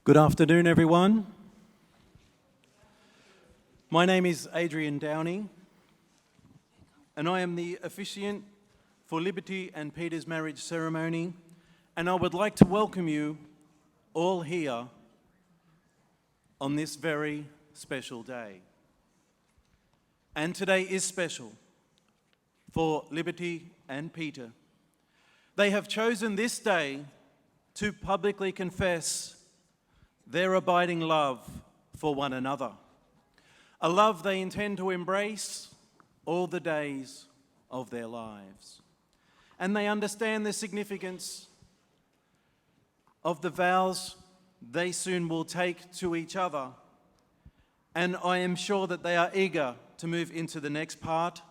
Good afternoon, everyone. My name is Adrian Downey, and I am the officiant for Liberty and Peter's marriage ceremony, and I would like to welcome you all here on this very special day. And today is special for Liberty and Peter. They have chosen this day to publicly confess their abiding love for one another, a love they intend to embrace all the days of their lives. And they understand the significance of the vows they soon will take to each other, and I am sure that they are eager to move into the next part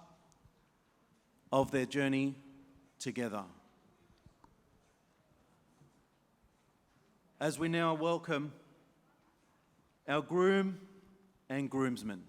of their journey together. As we now welcome our groom and groomsmen.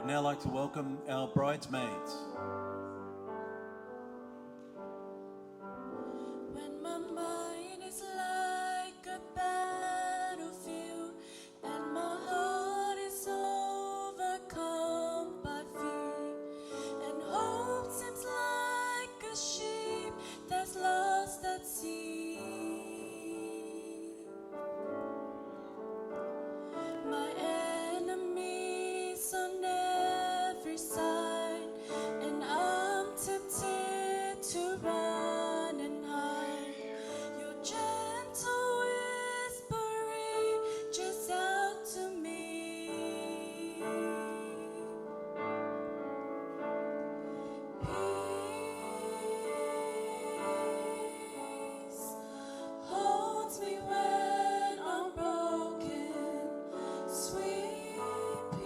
I'd now like to welcome our bridesmaids. When my mind is like a battlefield and my heart is overcome by fear, and hope seems like a ship that's lost at sea, my enemies on every side, and I'm tempted to run and hide. Your gentle whisper reaches out to me. Peace holds me when I'm broken. Sweet peace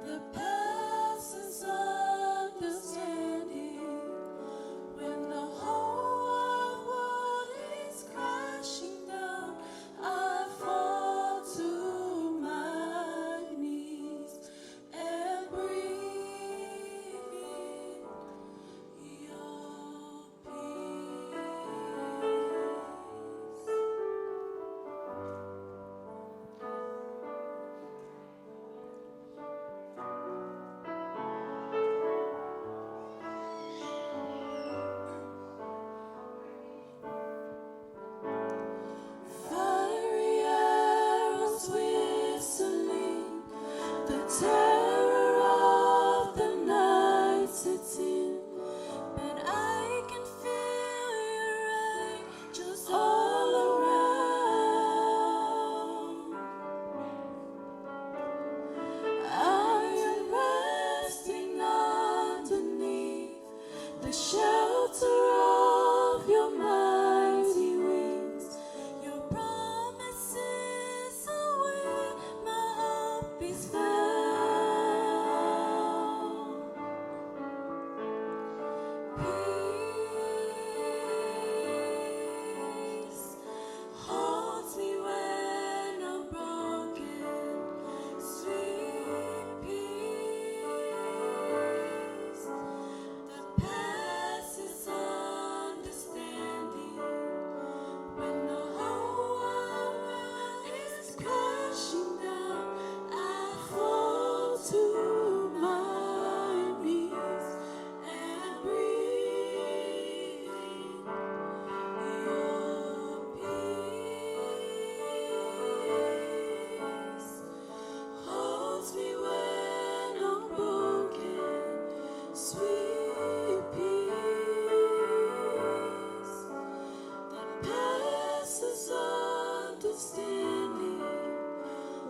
that passes understanding. When the whole world is crashing down, I fall to my knees and breathe in your peace. Fiery arrows whistling, the terror of the night sets in, but I can feel your angels all around. I am resting underneath the shelter of your mighty wings. Your promises are where my hope is found. Peace holds me when I'm broken. Sweet peace that passes understanding. When the whole world is crashing down, I fall to my knees and breathe in your peace. Holds me when I'm broken. Sweet peace that passes understanding.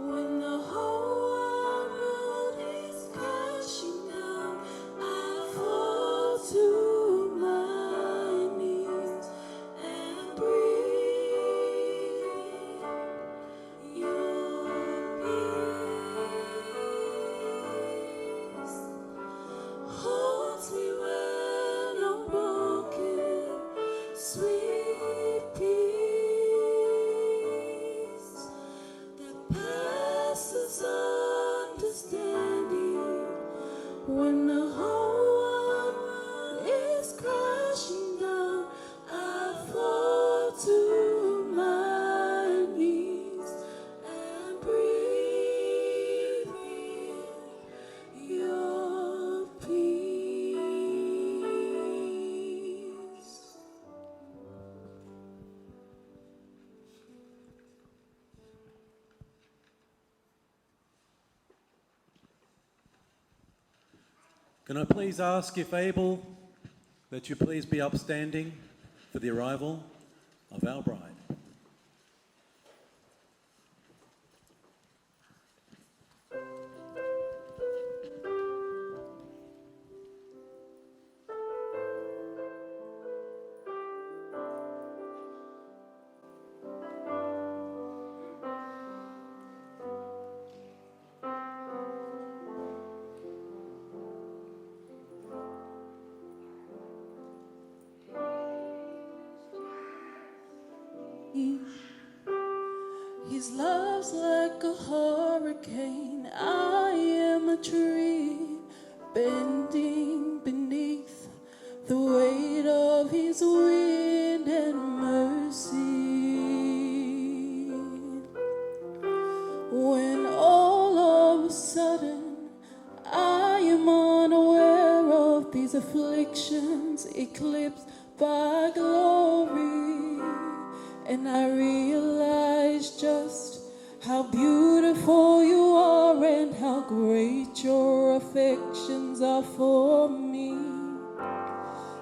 When the whole world is crashing down, I fall to my knees and breathe in your peace. Holds me when I'm broken. Sweet peace that passes understanding. When the whole world is crashing down, I fall to my knees and breathe in your peace. Can I please ask, if able, that you please be upstanding for the arrival of our bride. His love's like a hurricane. I am a tree bending beneath the weight of His wind and mercy. When all of a sudden I am unaware of these afflictions eclipsed by glory, and I realize just how beautiful you are and how great your affections are for me.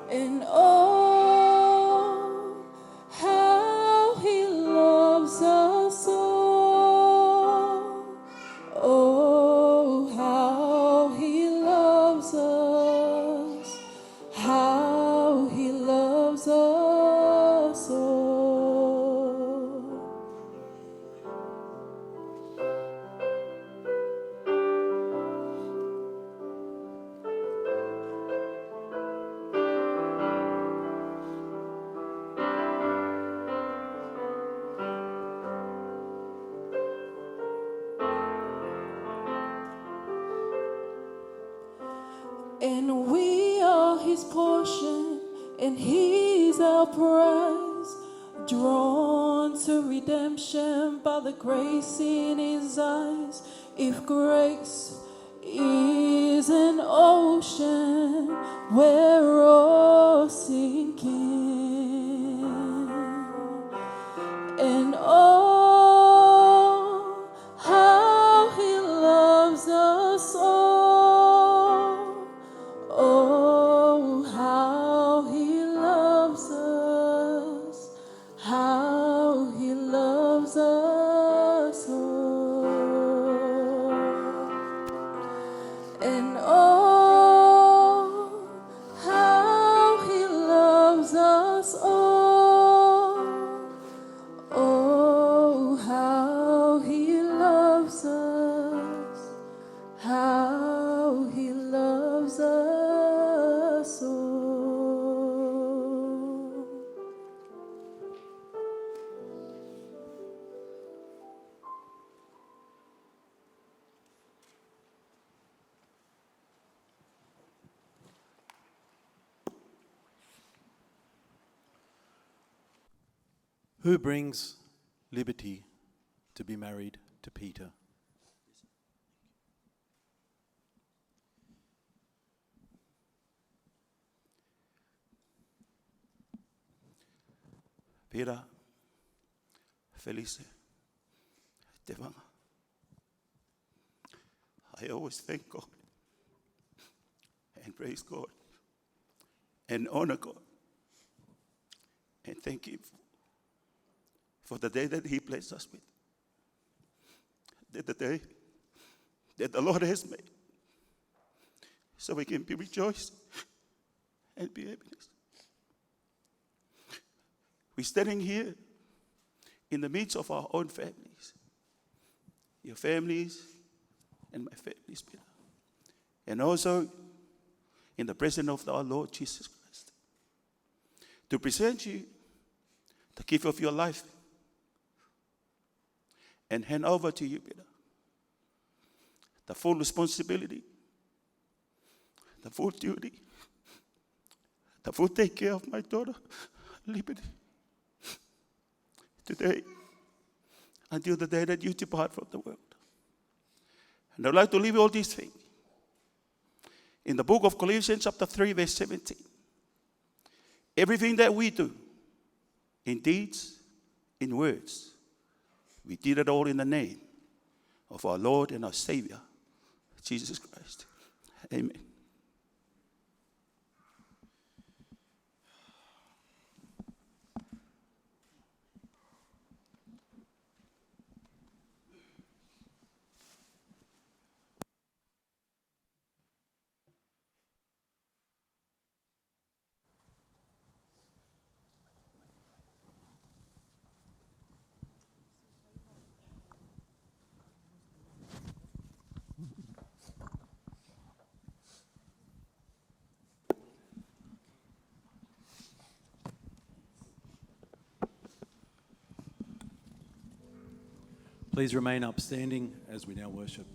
And oh, how He loves us all. Oh, how He loves us. How He loves us all. And we are His portion, and He's our prize, drawn to redemption by the grace in His eyes. If grace is an ocean, we're all sinking. And oh, how He loves us all. Oh, how He loves us. How He loves us all. And oh, how He loves us all. Oh, how He loves us. How He loves us all. Who brings liberty to be married to Peter? Peter, Felise, Tevaga. I always thank God and praise God and honor God and thank Him for the day that He blessed us with. The day that the Lord has made, so we can be rejoiced and be happiness. We're standing here in the midst of our own families, your families and my families, Peter, and also in the presence of our Lord Jesus Christ, to present you the gift of your life and hand over to you, Peter, the full responsibility, the full duty, the full take care of my daughter, Liberty, today until the day that you depart from the world. And I'd like to leave you all these things. In the book of Colossians chapter 3, verse 17, everything that we do, in deeds, in words, we did it all in the name of our Lord and our Savior, Jesus Christ. Amen. Please remain upstanding as we now worship.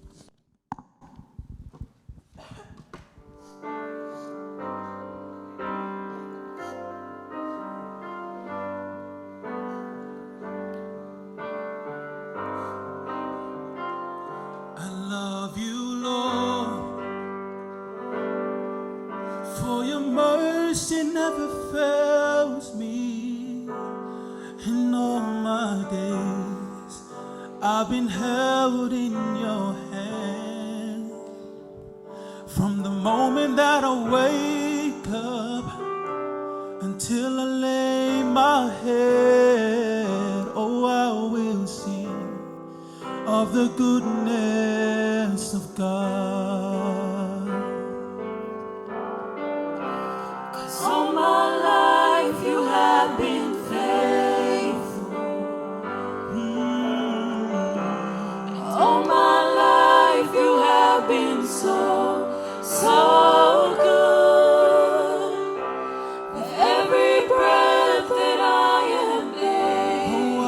I love you, Lord, for your mercy never fails me. In all my days, I've been held in your hand. From the moment that I wake up until I lay my head, oh, I will sing of the goodness of God. 'Cause all my life you have been faithful. All my life you have been so, so good. With every breath that I am able,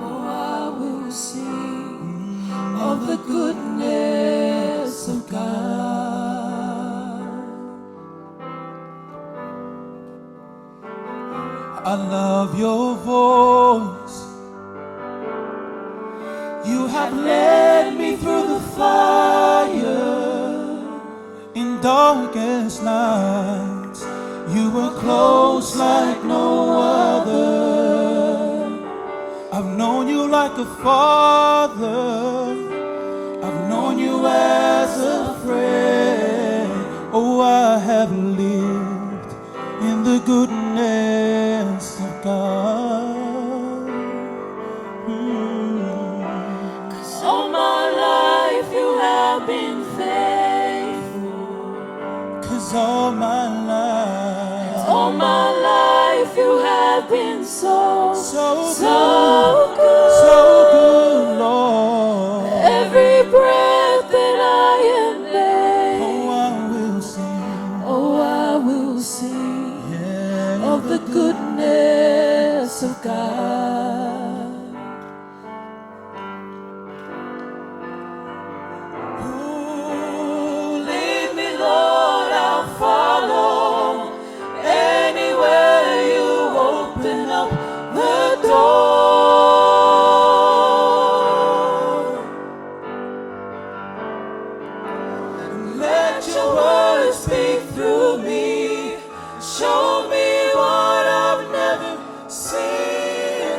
Oh, I will sing of the goodness of God. I love your voice. You have led me through the fire in darkest nights. You were close like no other. I've known you like a father. I've known you as a friend. Oh, I have lived in the goodness of God. All my life you have been faithful. 'Cause all my All my life you have been so, so so good, good. so good, Lord. Every breath that I am Oh, able, I will sing, oh, I will sing yeah, of the goodness of God. Ooh, Lead me, Lord, I'll follow. Anywhere you open up the door. Let your word speak through me. Show me what I've never seen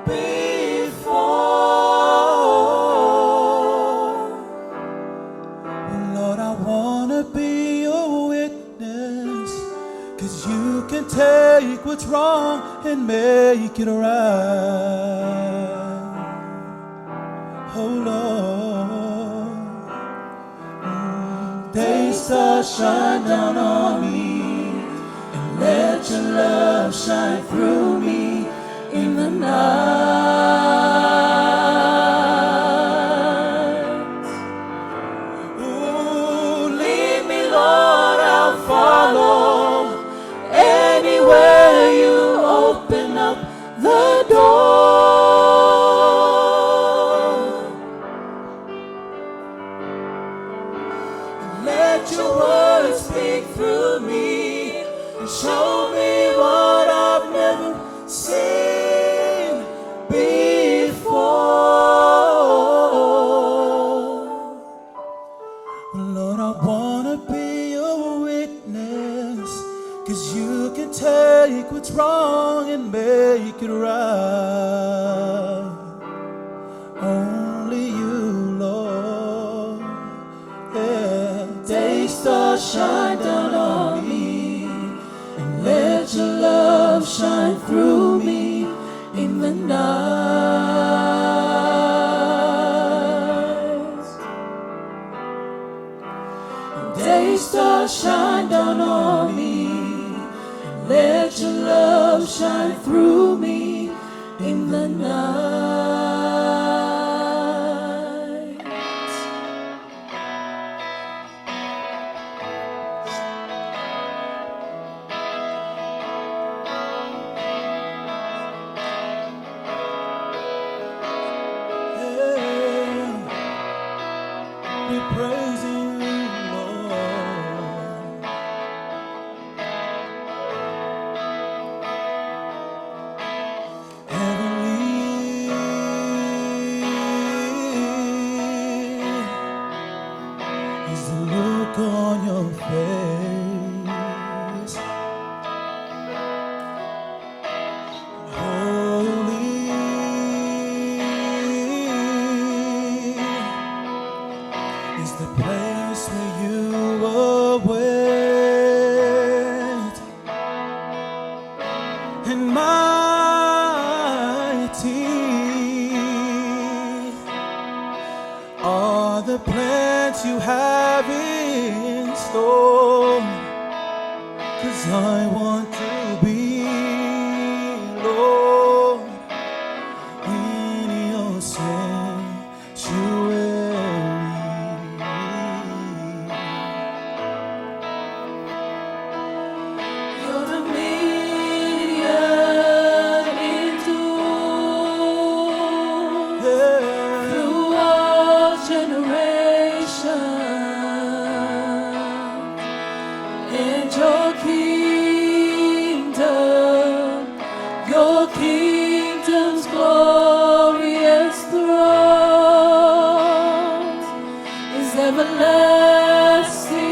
before. Lord, I wanna be your witness, 'cause you can take what's wrong and make it right. Oh Lord, day stars shine down on me, and let your love shine through me in the night. Ooh, lead me, Lord, I'll follow. Anywhere you open up the door. Let your word speak through me and show me what I've never seen before. Lord, I wanna be your witness, 'cause you can take what's wrong and make it right. Only you, Lord. Yeah. Day stars shine down on me, and let your love shine through me in the night. Day stars shine down on me, and let your love shine through me in the night. be praising you, Lord. Heavenly is the look on your face. Holy is the place where you await, and mighty are the plans you have in store. 'Cause I want to be, Lord, in your sanctuary. Your dominion endures through all generations, and your kingdom's glorious throne is everlasting.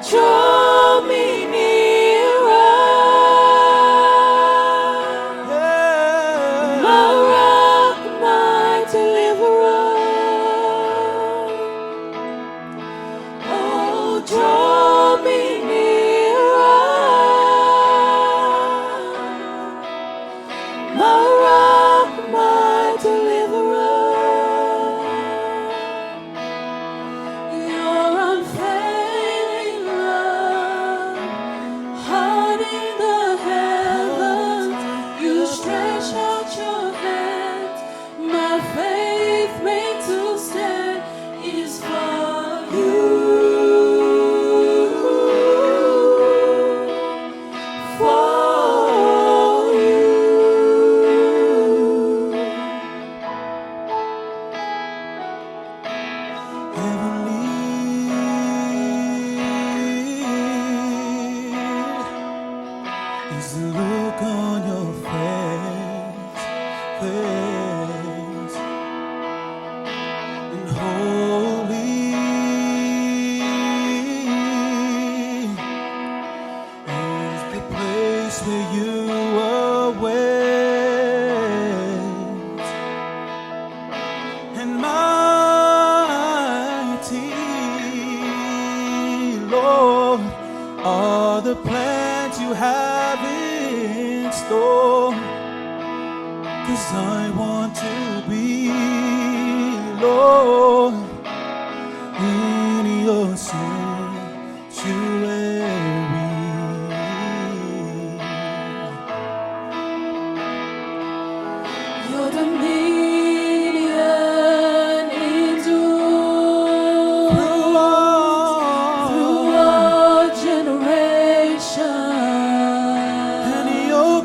Draw me nearer, my rock, my deliverer. Oh, draw me nearer, my rock, my deliverer. Your unfailing love, hiding the heavens, you stretch out your hands. My faith made to stand is for you. For you. Heavenly is the look on your face, and holy is the place where you await, and mighty, Lord, are the plans you have in store. 'Cause I want to be, Lord, in your sanctuary. Your dominion endures through all generations, And your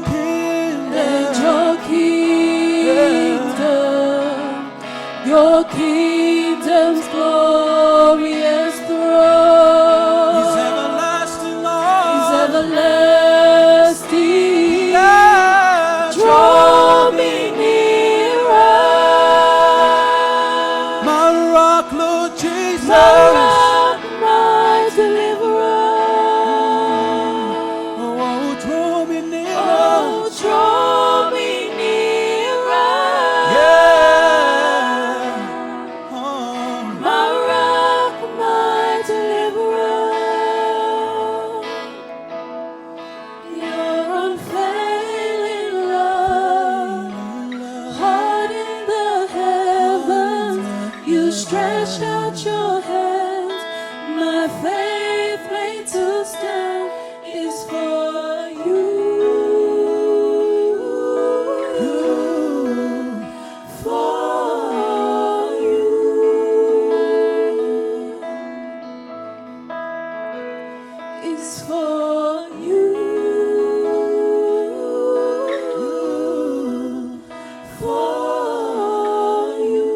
your kingdom's glorious throne is everlasting, Lord. is everlasting. Yeah, Draw me nearer, my rock, Lord Jesus. my rock, my deliverer. Oh, draw me near. Oh, draw me nearer, Yeah. Oh, my rock, my deliverer. Your unfailing love, heart in the heavens, you stretch out your hands. My faith made to stand is for you. For you. Is for you. For you.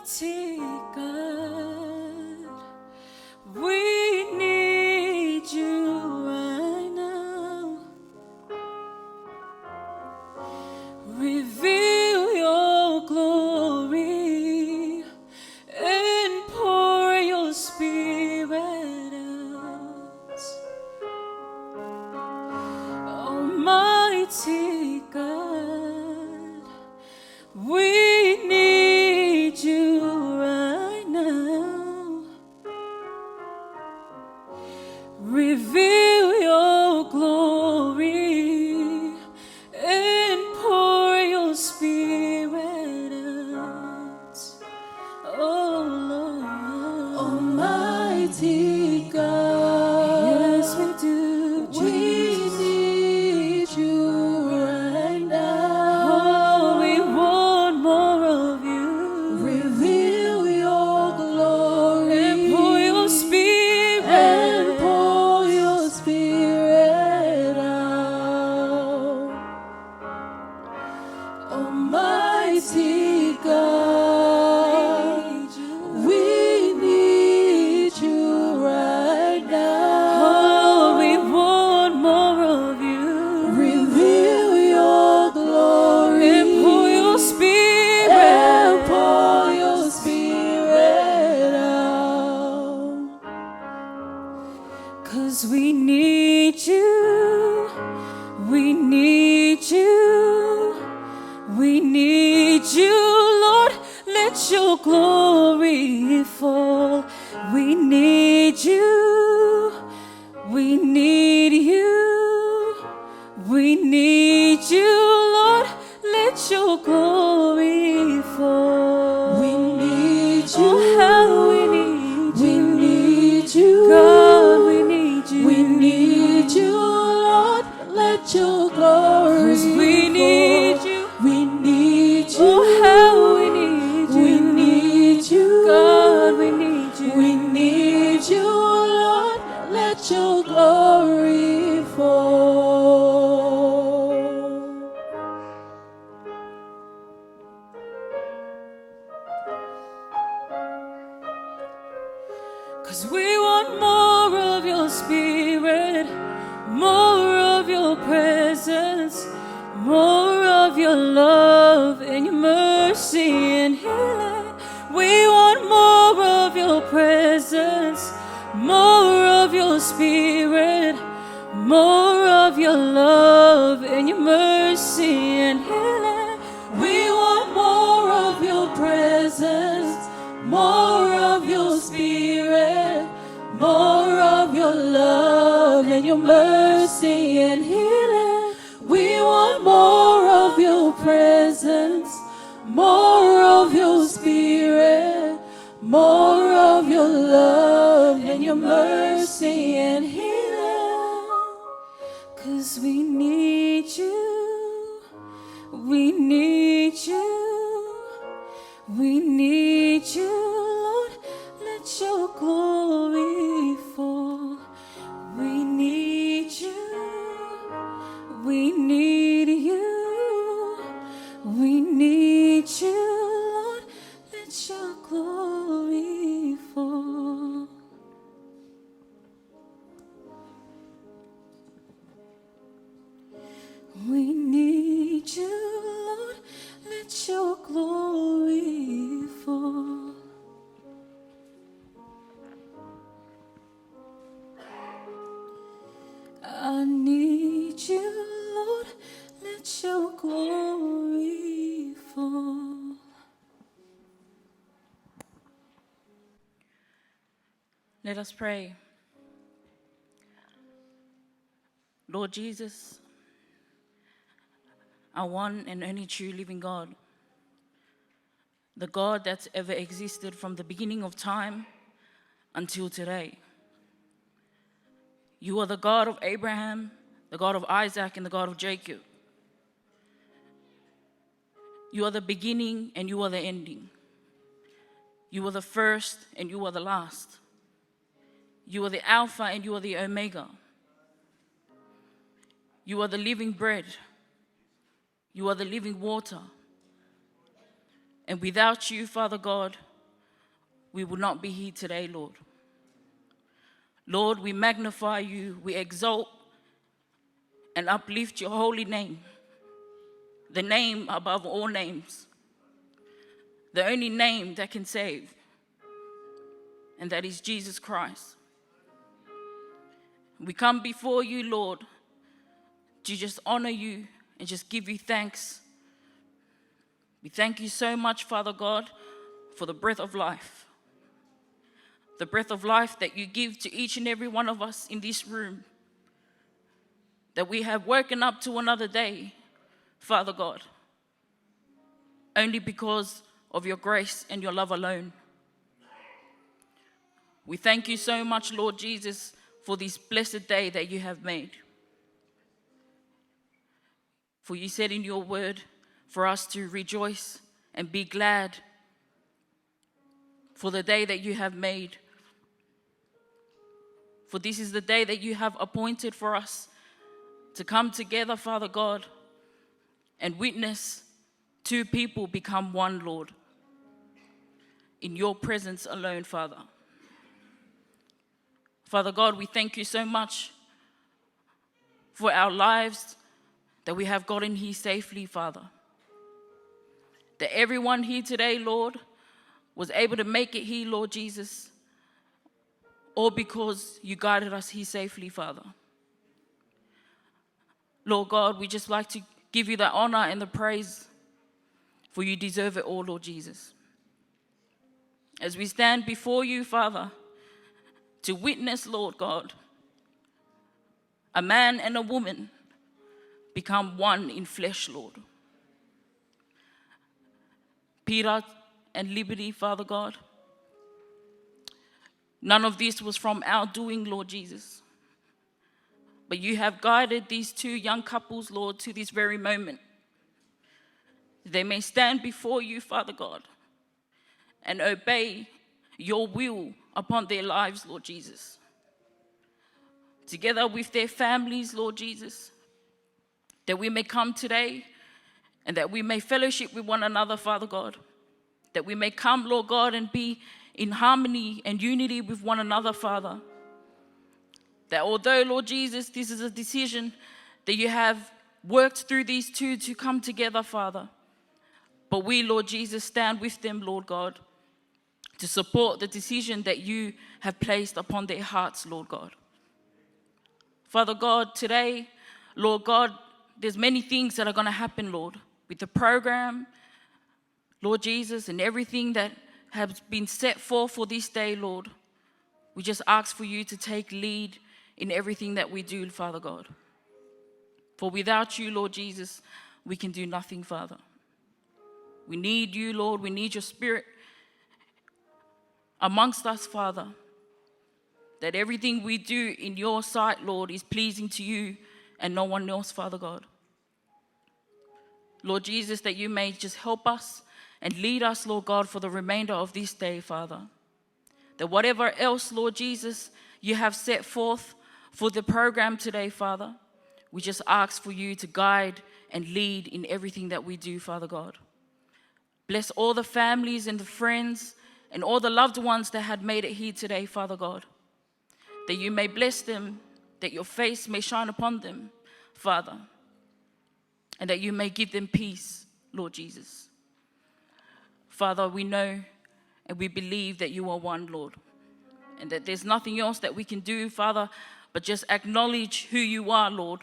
Almighty God, we need you right now. Reveal your glory and pour your spirit out. Almighty God, we need you right now. Reveal your glory and pour your spirit out. Oh Lord, Almighty God, yes we do. we need you right now. Oh, we want more of you. Reveal your glory And pour your spirit. and pour your spirit out. Almighty God, we need you right now. Oh, we want more of you. Reveal your glory And pour your spirit. and pour your spirit out. 'Cause we need you. We need you. We need you, Lord. Let your glory fall. We need you. We need you. We need you, Lord. Let your glory fall. We need you. Oh, how we need We you. need you. God, we need you. We need you, Lord. Let your glory 'Cause we need fall. you. We need you. Oh, how we need you. We need you. God, we need you. We need you, Lord. Let your glory fall. 'Cause we want more of your spirit, more of your presence, more of your love and your mercy and healing. We want more of your presence, more of your spirit, more of your love and your mercy and healing. We want more of your presence, more of your spirit, more of your love and your mercy and healing. We want more of your presence, more of your spirit, more of your love and your mercy and healing. 'Cause we need you. We need you. We need you, Lord. Let your glory fall. We need you. We need you. We need you, Lord. Let your glory fall. We need you, Lord. Let your glory fall. I need you, Lord. Let your glory fall. Let us pray. Lord Jesus, our one and only true living God, the God that's ever existed from the beginning of time until today. You are the God of Abraham, the God of Isaac, and the God of Jacob. You are the beginning and you are the ending. You are the first and you are the last. You are the Alpha and you are the Omega. You are the living bread. You are the living water. And without you, Father God, we would not be here today, Lord. Lord, we magnify you, we exalt and uplift your holy name, the name above all names, the only name that can save, and that is Jesus Christ. We come before you, Lord, to just honor you and just give you thanks. We thank you so much, Father God, for the breath of life. The breath of life that you give to each and every one of us in this room. That we have woken up to another day, Father God, only because of your grace and your love alone. We thank you so much, Lord Jesus, for this blessed day that you have made. For you said in your word for us to rejoice and be glad for the day that you have made. For this is the day that you have appointed for us to come together, Father God, and witness two people become one, Lord, in your presence alone, Father. Father God, we thank you so much for our lives, that we have gotten here safely, Father. That everyone here today, Lord, was able to make it here, Lord Jesus, all because you guided us here safely, Father. Lord God, we just like to give you the honor and the praise, for you deserve it all, Lord Jesus. As we stand before you, Father, to witness, Lord God, a man and a woman become one in flesh, Lord. Peter and Liberty, Father God. None of this was from our doing, Lord Jesus. But you have guided these two young couples, Lord, to this very moment. They may stand before you, Father God, and obey your will upon their lives, Lord Jesus. Together with their families, Lord Jesus, that we may come today and that we may fellowship with one another, Father God. That we may come, Lord God, and be in harmony and unity with one another, Father. That although, Lord Jesus, this is a decision that you have worked through these two to come together, Father. But we, Lord Jesus, stand with them, Lord God, to support the decision that you have placed upon their hearts, Lord God. Father God, today, Lord God, there's many things that are going to happen, Lord, with the program, Lord Jesus, and everything that has been set forth for this day, Lord. We just ask for you to take lead in everything that we do, Father God. For without you, Lord Jesus, we can do nothing, Father. We need you, Lord. We need your Spirit amongst us, Father. That everything we do in your sight, Lord, is pleasing to you and no one else, Father God. Lord Jesus, that you may just help us and lead us, Lord God, for the remainder of this day, Father. That whatever else, Lord Jesus, you have set forth for the program today, Father, we just ask for you to guide and lead in everything that we do, Father God. Bless all the families and the friends and all the loved ones that had made it here today, Father God. That you may bless them, that your face may shine upon them, Father. And that you may give them peace, Lord Jesus. Father, we know and we believe that you are one, Lord. And that there's nothing else that we can do, Father, but just acknowledge who you are, Lord.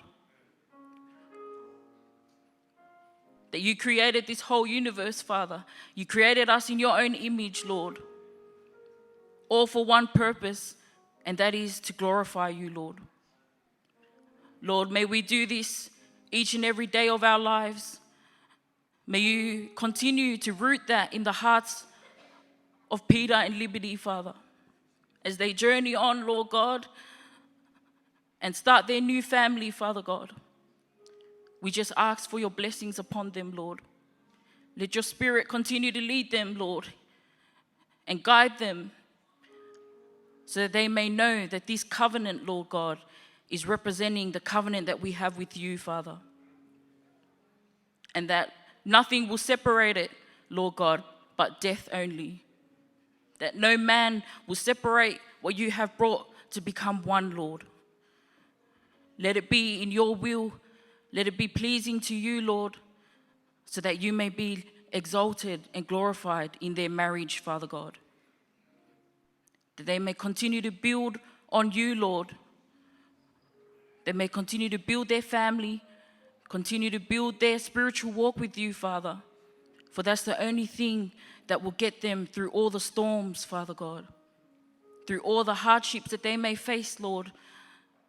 That you created this whole universe, Father. You created us in your own image, Lord. All for one purpose, and that is to glorify you, Lord. Lord, may we do this each and every day of our lives. May you continue to root that in the hearts of Peter and Liberty, Father, as they journey on, Lord God, and start their new family, Father God. We just ask for your blessings upon them, Lord. Let your Spirit continue to lead them, Lord, and guide them so that they may know that this covenant, Lord God, is representing the covenant that we have with you, Father. And that nothing will separate it, Lord God, but death only. that no man will separate what you have brought to become one, Lord. Let it be in your will. Let it be pleasing to you, Lord, so that you may be exalted and glorified in their marriage, Father God. That they may continue to build on you, Lord. They may continue to build their family, continue to build their spiritual walk with you, Father. For that's the only thing that will get them through all the storms, Father God. Through all the hardships that they may face, Lord.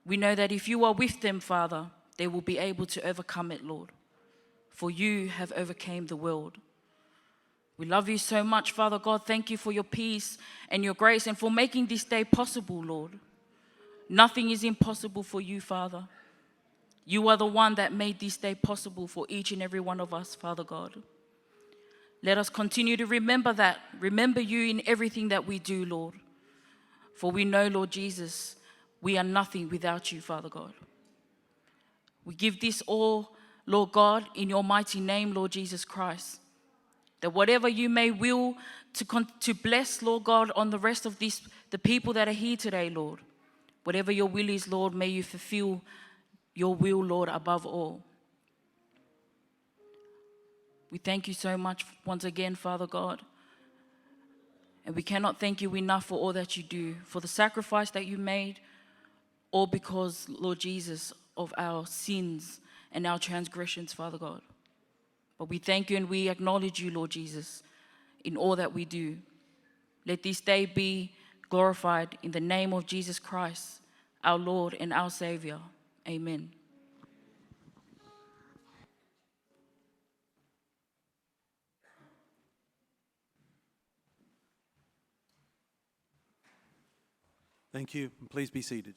We know that if you are with them, Father, they will be able to overcome it, Lord. For you have overcame the world. We love you so much, Father God. Thank you for your peace and your grace and for making this day possible, Lord. Nothing is impossible for you, Father. You are the one that made this day possible for each and every one of us, Father God. Let us continue to remember that. Remember you in everything that we do, Lord. For we know, Lord Jesus, we are nothing without you, Father God. We give this all, Lord God, in your mighty name, Lord Jesus Christ. That whatever you may will to bless, Lord God, on the rest of the people that are here today, Lord. Whatever your will is, Lord, may you fulfill your will, Lord, above all. We thank you so much once again, Father God. And we cannot thank you enough for all that you do, for the sacrifice that you made, all because, Lord Jesus, of our sins and our transgressions, Father God. But we thank you and we acknowledge you, Lord Jesus, in all that we do. Let this day be glorified in the name of Jesus Christ, our Lord and our Savior. Amen. Thank you. Please be seated.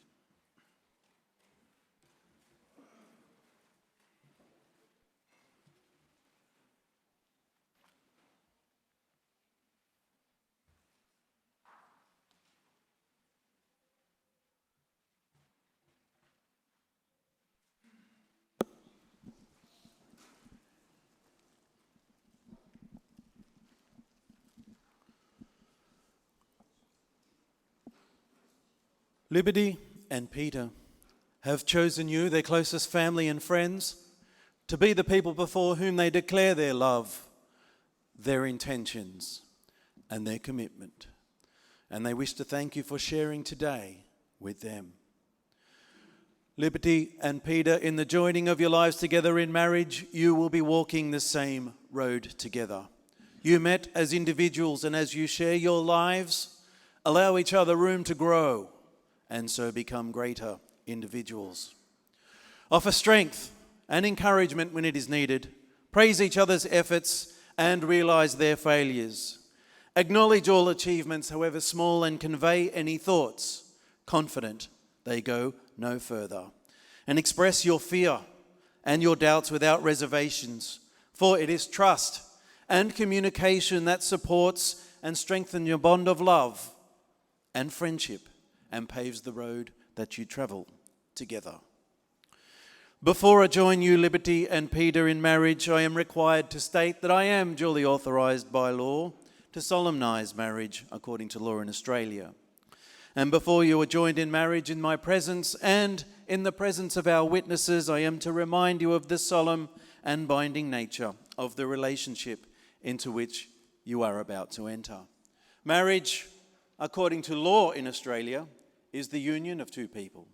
Liberty and Peter have chosen you, their closest family and friends, to be the people before whom they declare their love, their intentions, and their commitment. And they wish to thank you for sharing today with them. Liberty and Peter, in the joining of your lives together in marriage, you will be walking the same road together. You met as individuals, and as you share your lives, allow each other room to grow and so become greater individuals. Offer strength and encouragement when it is needed. Praise each other's efforts and realize their failures. Acknowledge all achievements, however small, and convey any thoughts, confident they go no further. And express your fear and your doubts without reservations, for it is trust and communication that supports and strengthens your bond of love and friendship and paves the road that you travel together. Before I join you, Liberty and Peter, in marriage, I am required to state that I am duly authorised by law to solemnise marriage according to law in Australia. And before you are joined in marriage in my presence and in the presence of our witnesses, I am to remind you of the solemn and binding nature of the relationship into which you are about to enter. Marriage, according to law in Australia, is the union of two people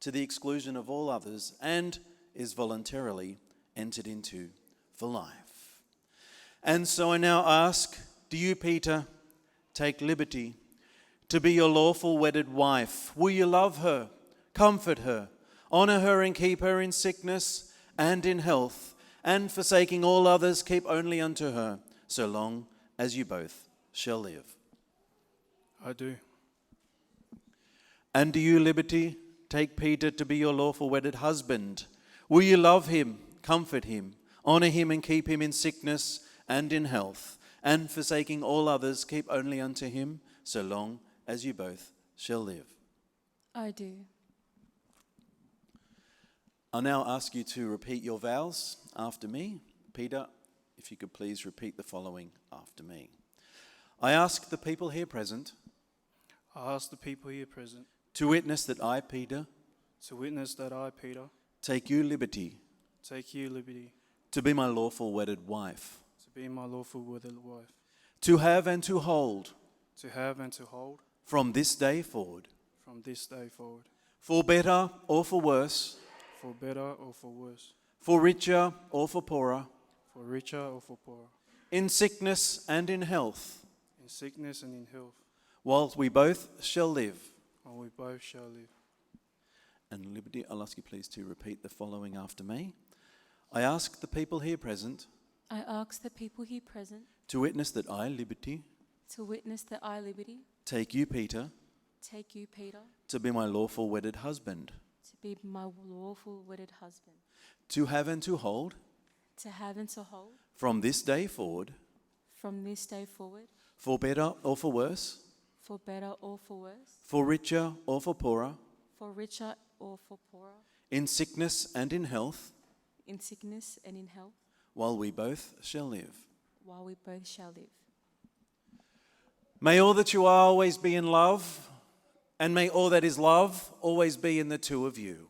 to the exclusion of all others and is voluntarily entered into for life. And so I now ask, do you, Peter, take liberty to be your lawful wedded wife? Will you love her, comfort her, honour her and keep her in sickness and in health, and forsaking all others, keep only unto her, so long as you both shall live? I do. And do you, Liberty, take Peter to be your lawful wedded husband? Will you love him, comfort him, honour him and keep him in sickness and in health, and forsaking all others, keep only unto him, so long as you both shall live? I do. I'll now ask you to repeat your vows after me. Peter, if you could please repeat the following after me. I ask the people here present I ask the people here present to witness that I, Peter, to witness that I, Peter, take you liberty take you liberty to be my lawful wedded wife, to be my lawful wedded wife, to have and to hold to have and to hold from this day forward, from this day forward, for better or for worse, for better or for worse, for richer or for poorer, for richer or for poorer, in sickness and in health, in sickness and in health, while we both shall live. and we both shall live. And Liberty, I'll ask you please to repeat the following after me. I ask the people here present I ask the people here present to witness that I, Liberty, to witness that I, Liberty, take you, Peter, take you, Peter, to be my lawful wedded husband, to be my lawful wedded husband, to have and to hold to have and to hold from this day forward, from this day forward, for better or for worse, for better or for worse, for richer or for poorer, for richer or for poorer, in sickness and in health, in sickness and in health, while we both shall live. while we both shall live. May all that you are always be in love, and may all that is love always be in the two of you.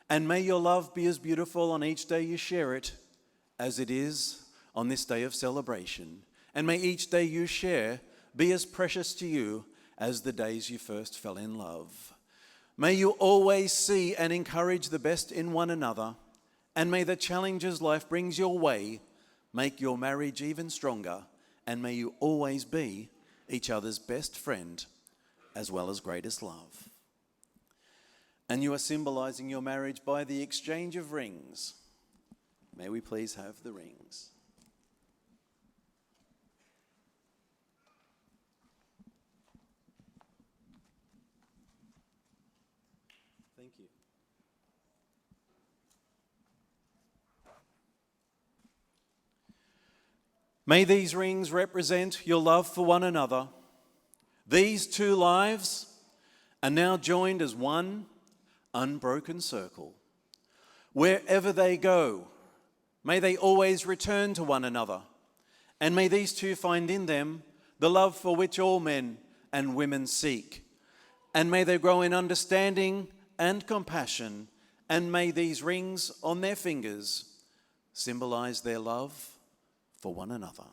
And may your love be as beautiful on each day you share it as it is on this day of celebration. And may each day you share be as precious to you as the days you first fell in love. May you always see and encourage the best in one another, and may the challenges life brings your way make your marriage even stronger, and may you always be each other's best friend as well as greatest love. And you are symbolizing your marriage by the exchange of rings. May we please have the rings. Thank you. May these rings represent your love for one another. These two lives are now joined as one unbroken circle. Wherever they go, may they always return to one another, and may these two find in them the love for which all men and women seek. And may they grow in understanding and compassion, and may these rings on their fingers symbolize their love for one another.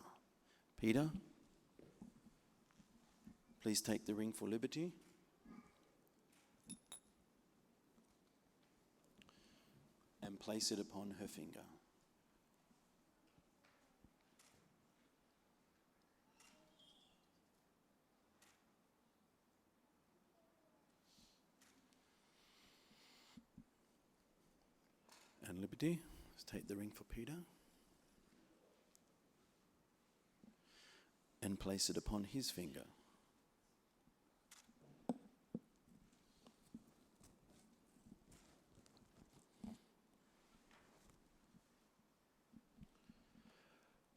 Peter, please take the ring for Liberty. And place it upon her finger. And Liberty, let's take the ring for Peter. And place it upon his finger.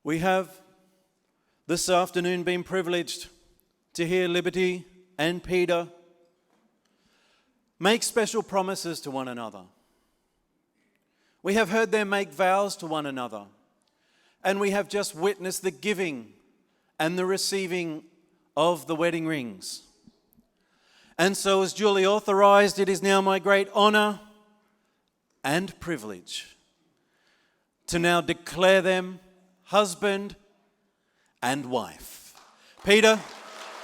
We have this afternoon been privileged to hear Liberty and Peter make special promises to one another. We have heard them make vows to one another, and we have just witnessed the giving and the receiving of the wedding rings. And so, as duly authorized, it is now my great honor and privilege to now declare them husband and wife. Peter,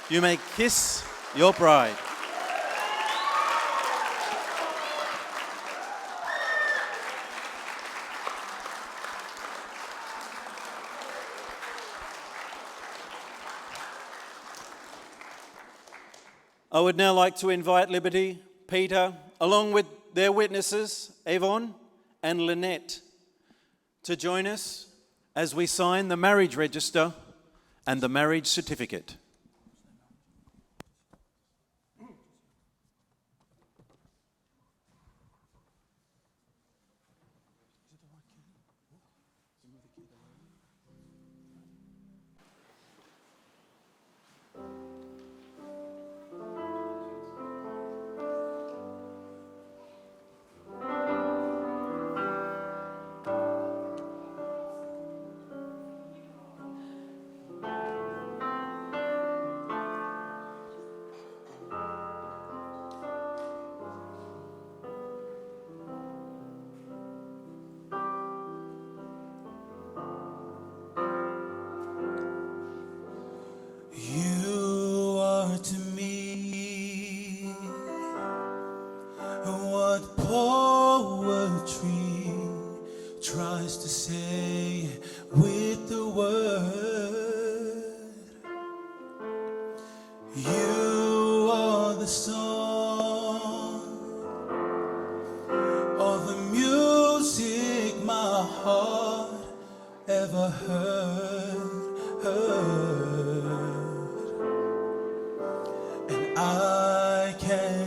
you may kiss your bride. I would now like to invite Liberty, Peter, along with their witnesses, Yvonne and Lynette, to join us as we sign the marriage register and the marriage certificate.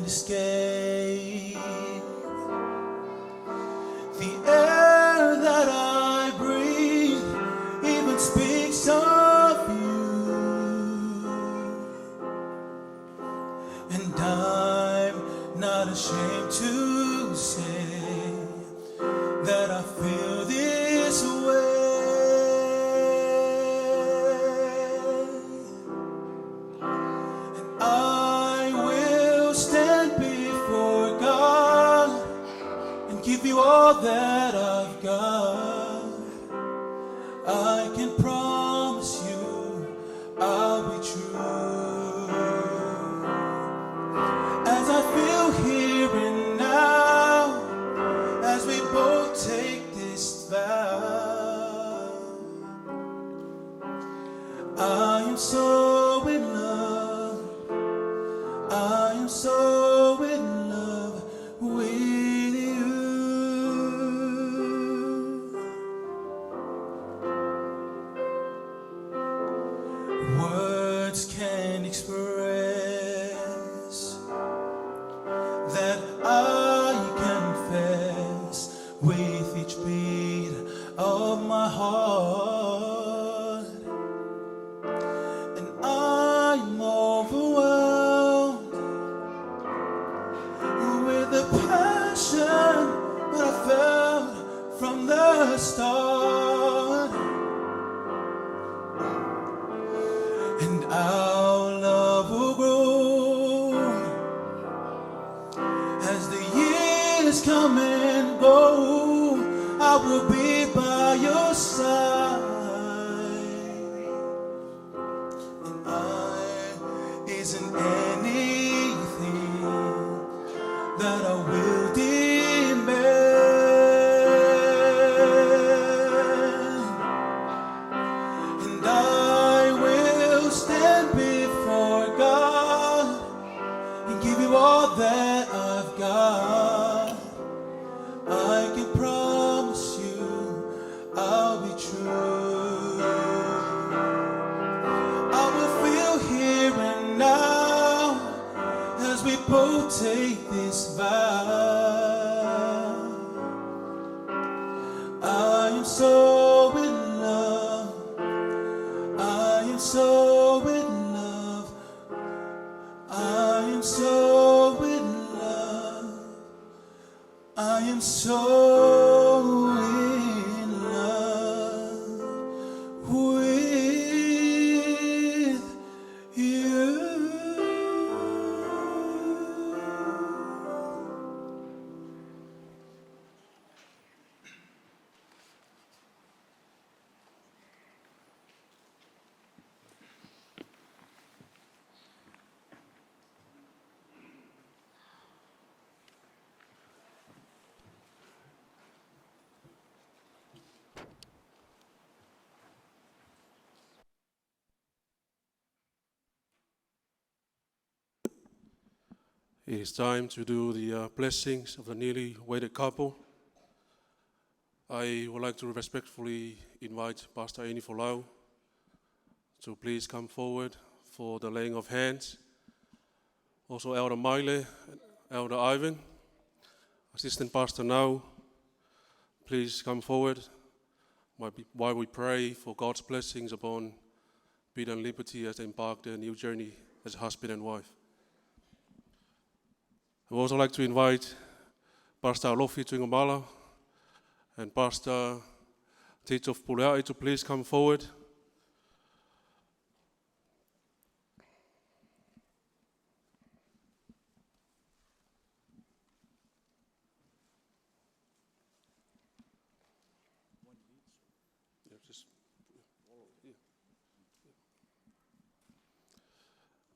escape. The air that I breathe even speaks of you, and I'm not ashamed to say that I feel this way. And I will stand before God and give you all that I've got. I can promise you I'll be true. As I feel here and now, as we both take this vow, I am so in love, I am so in love with you. Words can't express that I confess with each beat of my heart, and I'm overwhelmed with the passion that I felt from the start, and our love will grow as the years come and go. I will be by your side, and I isn't anything that I will demand, and I will stand before God and give you all that I've got. I can promise you I'll be true. I will feel here and now as we both take this vow. I am so in love, I am so in love, I am so in love, I am so in love with you. It is time to do the blessings of the newly wedded couple. I would like to respectfully invite Pastor Annie Folau to please come forward for the laying of hands. Also Elder Maile and Elder Ivan, Assistant Pastor now, please come forward while we pray for God's blessings upon Peter and Liberty as they embark their new journey as husband and wife. I would also like to invite Pastor Alofi Tuingomala and Pastor Tito Puleai to please come forward.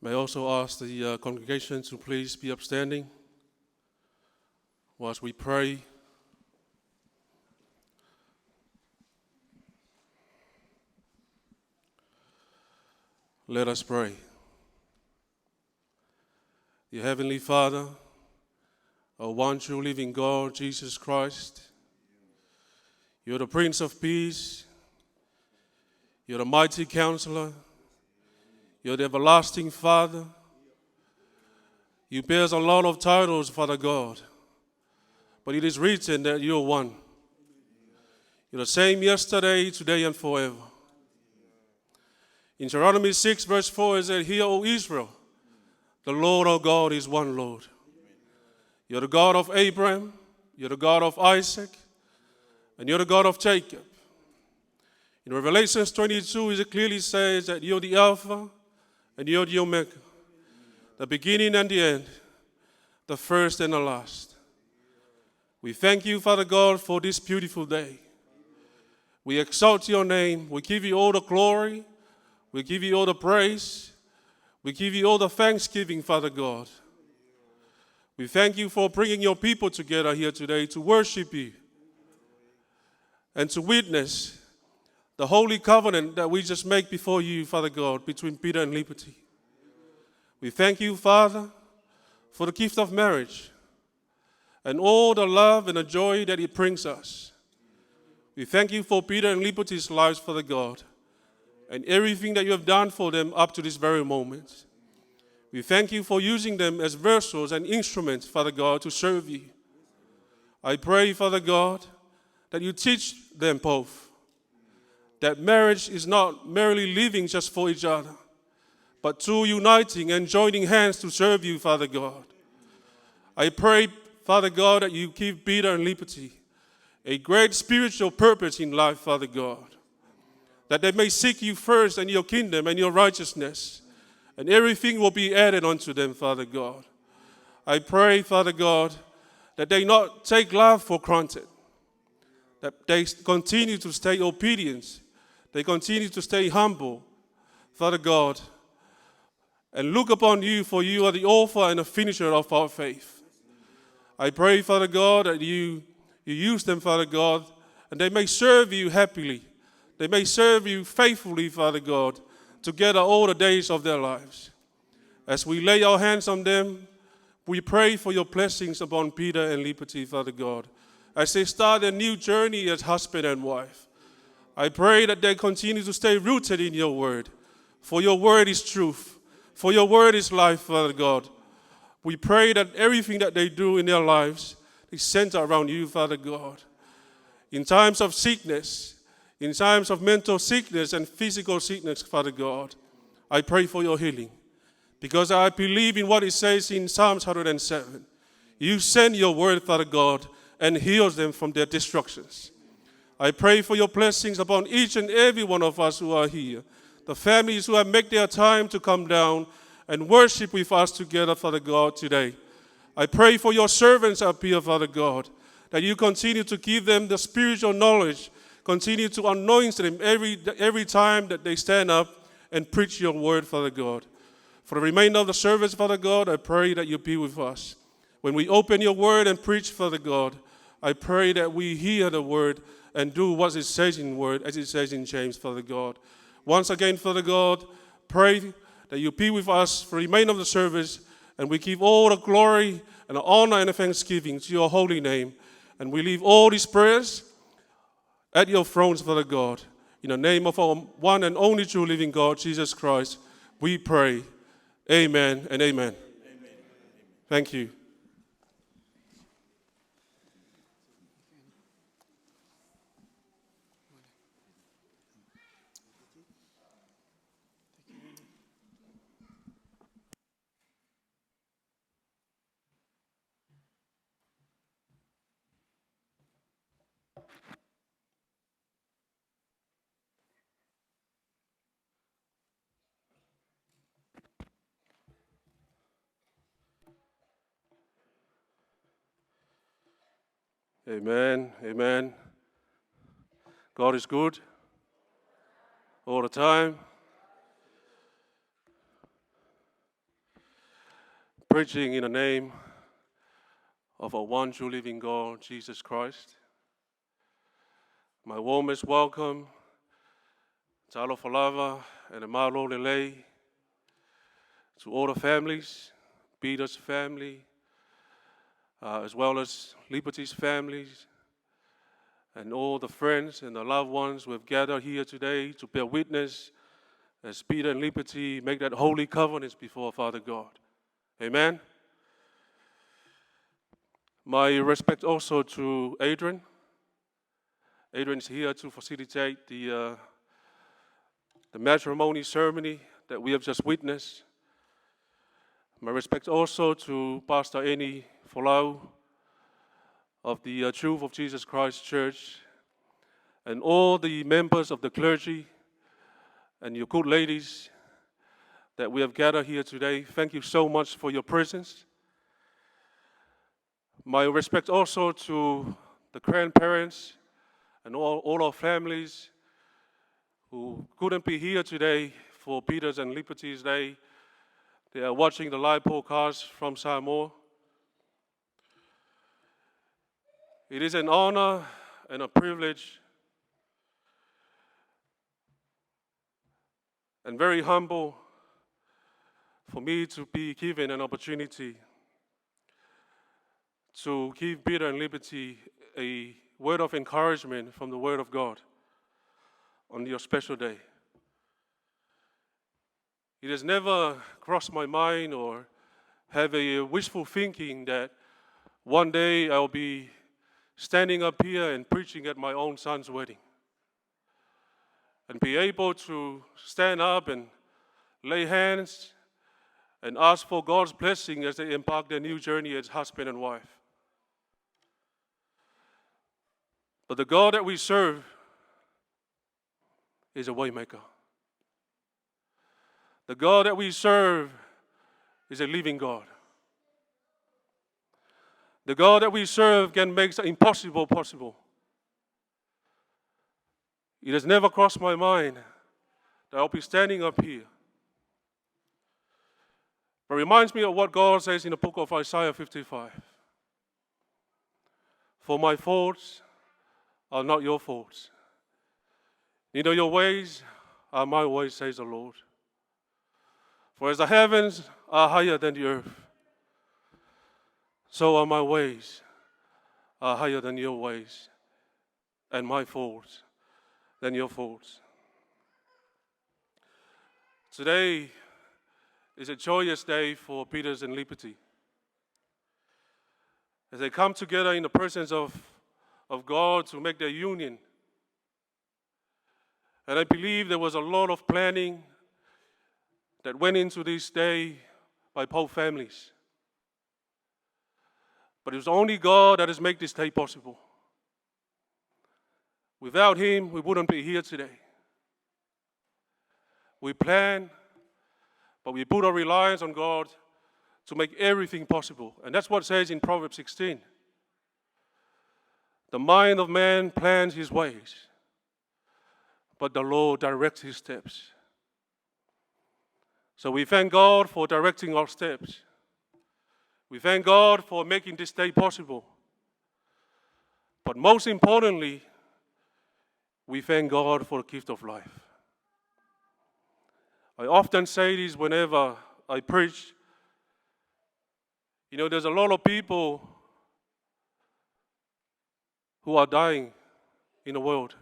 May I also ask the congregation to please be upstanding whilst we pray. Let us pray. Dear Heavenly Father, our one true living God, Jesus Christ, you're the Prince of Peace, you're the mighty Counselor, you're the everlasting Father, You bear a lot of titles, Father God, but it is written that you are one. You're the same yesterday, today, and forever. In Deuteronomy 6, verse 4, it said, "Hear, O Israel, the Lord our God is one Lord. You're the God of Abraham, you're the God of Isaac, and you're the God of Jacob." In Revelation 22, it clearly says that you're the Alpha and you're the Omega, the beginning and the end, the first and the last. We thank you, Father God, for this beautiful day. We exalt your name. We give you all the glory. We give you all the praise. We give you all the thanksgiving, Father God. We thank you for bringing your people together here today to worship you and to witness the holy covenant that we just make before you, Father God, between Peter and Liberty. We thank you, Father, for the gift of marriage and all the love and the joy that it brings us. We thank you for Peter and Liberty's lives, Father God, and everything that you have done for them up to this very moment. We thank you for using them as vessels and instruments, Father God, to serve you. I pray, Father God, that you teach them both that marriage is not merely living just for each other, but two uniting and joining hands to serve you, Father God. I pray, Father God, that you give Peter and Liberty a great spiritual purpose in life, Father God, that they may seek you first and your kingdom and your righteousness, and everything will be added unto them, Father God. I pray, Father God, that they not take love for granted, that they continue to stay obedient, they continue to stay humble, Father God, and look upon you, for you are the author and the finisher of our faith. I pray, Father God, that you use them, Father God, and they may serve you happily. They may serve you faithfully, Father God, together all the days of their lives. As we lay our hands on them, we pray for your blessings upon Peter and Liberty, Father God, as they start a new journey as husband and wife. I pray that they continue to stay rooted in your word, for your word is truth, for your word is life, Father God. We pray that everything that they do in their lives is centered around you, Father God. In times of sickness, in times of mental sickness and physical sickness, Father God, I pray for your healing, because I believe in what it says in Psalms 107. You send your word, Father God, and heals them from their destructions. I pray for your blessings upon each and every one of us who are here, the families who have made their time to come down and worship with us together, Father God, today. I pray for your servants up here, Father God, that you continue to give them the spiritual knowledge, continue to anoint them every time that they stand up and preach your word, Father God. For the remainder of the service, Father God, I pray that you be with us. When we open your word and preach, Father God, I pray that we hear the word and do what it says in word, as it says in James, Father God. Once again, Father God, pray that you be with us for the remainder of the service, and we give all the glory and the honor and the thanksgiving to your holy name. And we leave all these prayers at your thrones, Father God. In the name of our one and only true living God, Jesus Christ, we pray. Amen and amen. Thank you. Amen, amen. God is good all the time. Preaching in the name of our one true living God, Jesus Christ. My warmest welcome to Talo Falava and Amalo Lele, to all the families, Peter's family, as well as Liberty's families, and all the friends and the loved ones who have gathered here today to bear witness as Peter and Liberty make that holy covenant before Father God. Amen. My respect also to Adrian. Adrian is here to facilitate the matrimony ceremony that we have just witnessed. My respect also to Pastor Eni Folau of the Truth of Jesus Christ Church and all the members of the clergy and your good ladies that we have gathered here today. Thank you so much for your presence. My respect also to the grandparents and all our families who couldn't be here today for Peter's and Liberty's Day. They are watching the live podcast from Samoa. It is an honor and a privilege and very humble for me to be given an opportunity to give Peter and Liberty a word of encouragement from the Word of God on your special day. It has never crossed my mind or have a wishful thinking that one day I'll be standing up here and preaching at my own son's wedding and be able to stand up and lay hands and ask for God's blessing as they embark their new journey as husband and wife. But the God that we serve is a waymaker. The God that we serve is a living God. The God that we serve can make the impossible possible. It has never crossed my mind that I'll be standing up here. But it reminds me of what God says in the book of Isaiah 55. For my faults are not your faults. Neither your ways are my ways, says the Lord. For as the heavens are higher than the earth, so are my ways are higher than your ways, and my faults than your faults. Today is a joyous day for Peters and Liberty as they come together in the presence of God to make their union. And I believe there was a lot of planning that went into this day by both families. But it was only God that has made this day possible. Without Him, we wouldn't be here today. We plan, but we put our reliance on God to make everything possible. And that's what it says in Proverbs 16. The mind of man plans his ways, but the Lord directs his steps. So we thank God for directing our steps. We thank God for making this day possible. But most importantly, we thank God for the gift of life. I often say this whenever I preach. You know, there's a lot of people who are dying in the world.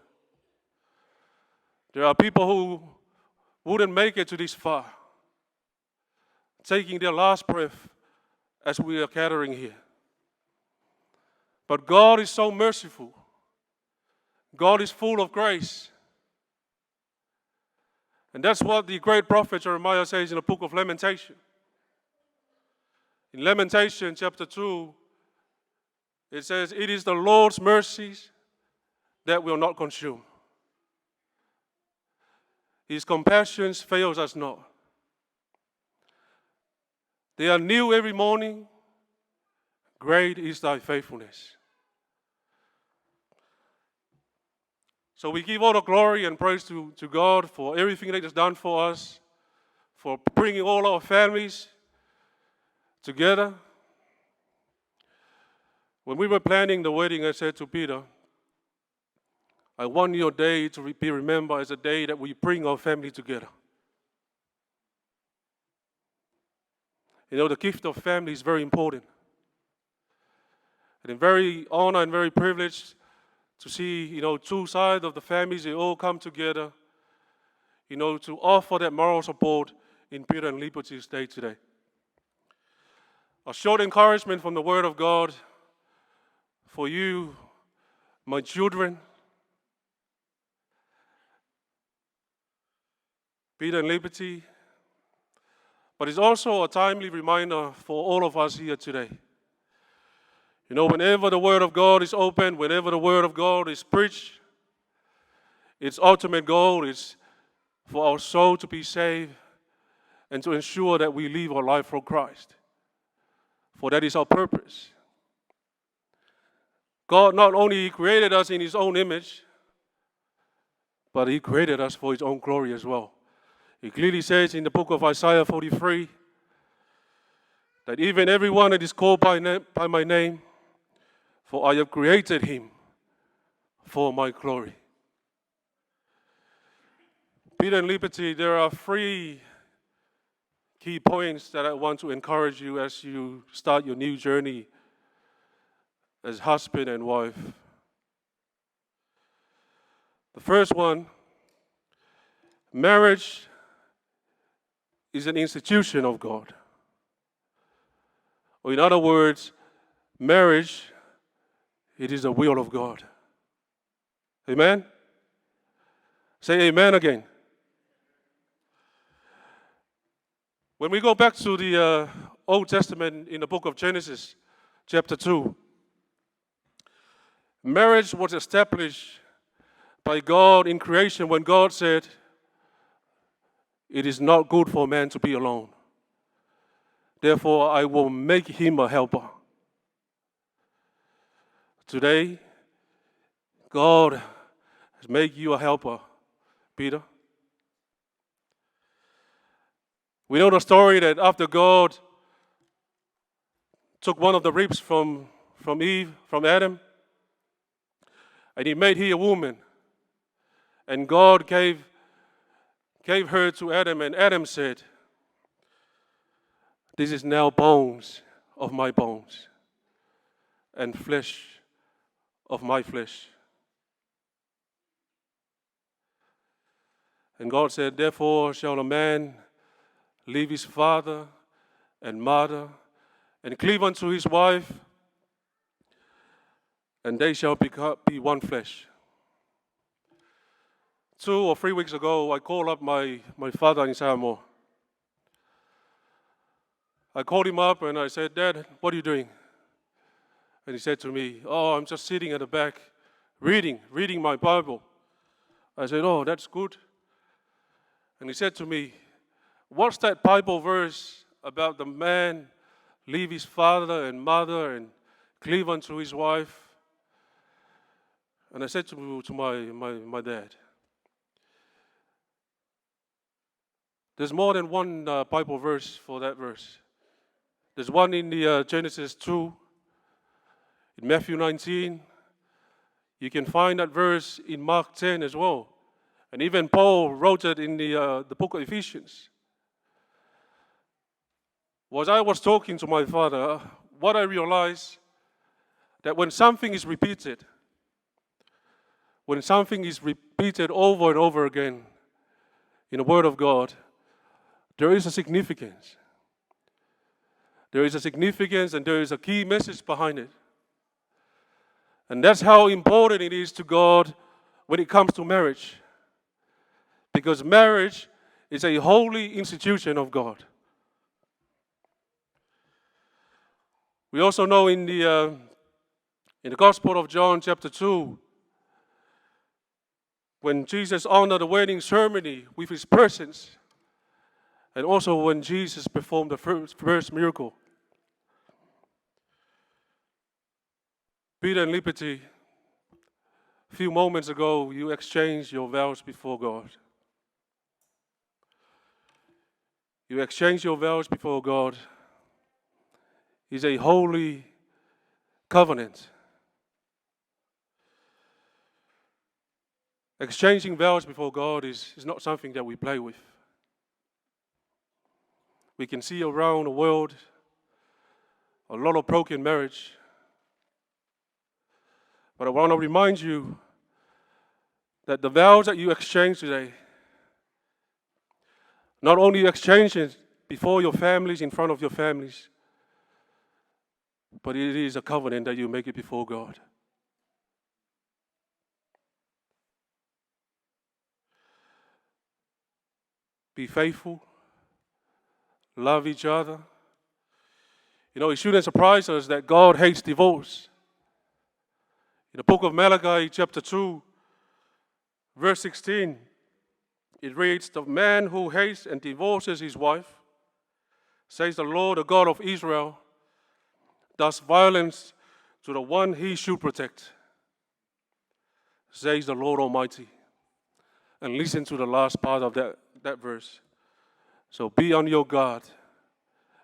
There are people who wouldn't make it to this far, taking their last breath as we are gathering here. But God is so merciful. God is full of grace. And that's what the great prophet Jeremiah says in the book of Lamentation. In Lamentation chapter 2, it says, "It is the Lord's mercies that will not consume. His compassions fails us not. They are new every morning. Great is thy faithfulness." So we give all the glory and praise to God for everything that He has done for us, for bringing all our families together. When we were planning the wedding, I said to Peter, I want your day to be remembered as a day that we bring our family together. You know, the gift of family is very important. And I'm very honored and very privileged to see, you know, two sides of the families, they all come together, you know, to offer that moral support in Peter and Liberty's day today. A short encouragement from the Word of God for you, my children, Peter and Liberty, but it's also a timely reminder for all of us here today. You know, whenever the Word of God is opened, whenever the Word of God is preached, its ultimate goal is for our soul to be saved and to ensure that we live our life for Christ. For that is our purpose. God not only created us in His own image, but He created us for His own glory as well. It clearly says in the book of Isaiah 43 that even everyone that is called by my name, for I have created him for my glory. Peter and Liberty, there are 3 key points that I want to encourage you as you start your new journey as husband and wife. The first one, marriage is an institution of God. Or in other words, marriage, it is the will of God. Amen? Say amen again. When we go back to the Old Testament in the book of Genesis, chapter 2, marriage was established by God in creation when God said, "It is not good for man to be alone. Therefore, I will make him a helper." Today, God has made you a helper, Peter. We know the story that after God took one of the ribs from Eve, from Adam, and He made her a woman, and God gave her to Adam, and Adam said, "This is now bones of my bones and flesh of my flesh." And God said, "Therefore shall a man leave his father and mother and cleave unto his wife, and they shall be one flesh." 2 or 3 weeks ago, I called up my father in Samoa. I called him up and I said, "Dad, what are you doing?" And he said to me, "Oh, I'm just sitting at the back reading my Bible." I said, "Oh, that's good." And he said to me, "What's that Bible verse about the man leave his father and mother and cleave unto his wife?" And I said to my dad, there's more than one Bible verse for that verse. There's one in the Genesis 2, in Matthew 19. You can find that verse in Mark 10 as well. And even Paul wrote it in the book of Ephesians. As I was talking to my father, what I realized, that when something is repeated over and over again in the Word of God, there is a significance. There is a significance and there is a key message behind it. And that's how important it is to God when it comes to marriage. Because marriage is a holy institution of God. We also know in the Gospel of John chapter 2, when Jesus honored the wedding ceremony with His presence, and also when Jesus performed the first miracle. Peter and Liberty, a few moments ago, you exchanged your vows before God. You exchanged your vows before God. It's a holy covenant. Exchanging vows before God is not something that we play with. We can see around the world a lot of broken marriage. But I want to remind you that the vows that you exchange today, not only exchange it before your families, in front of your families, but it is a covenant that you make it before God. be faithful, love each other. You know, it shouldn't surprise us that God hates divorce. In the book of Malachi, chapter 2, verse 16, it reads, "The man who hates and divorces his wife, says the Lord, the God of Israel, does violence to the one he should protect, says the Lord Almighty." And listen to the last part of that verse. "So be on your guard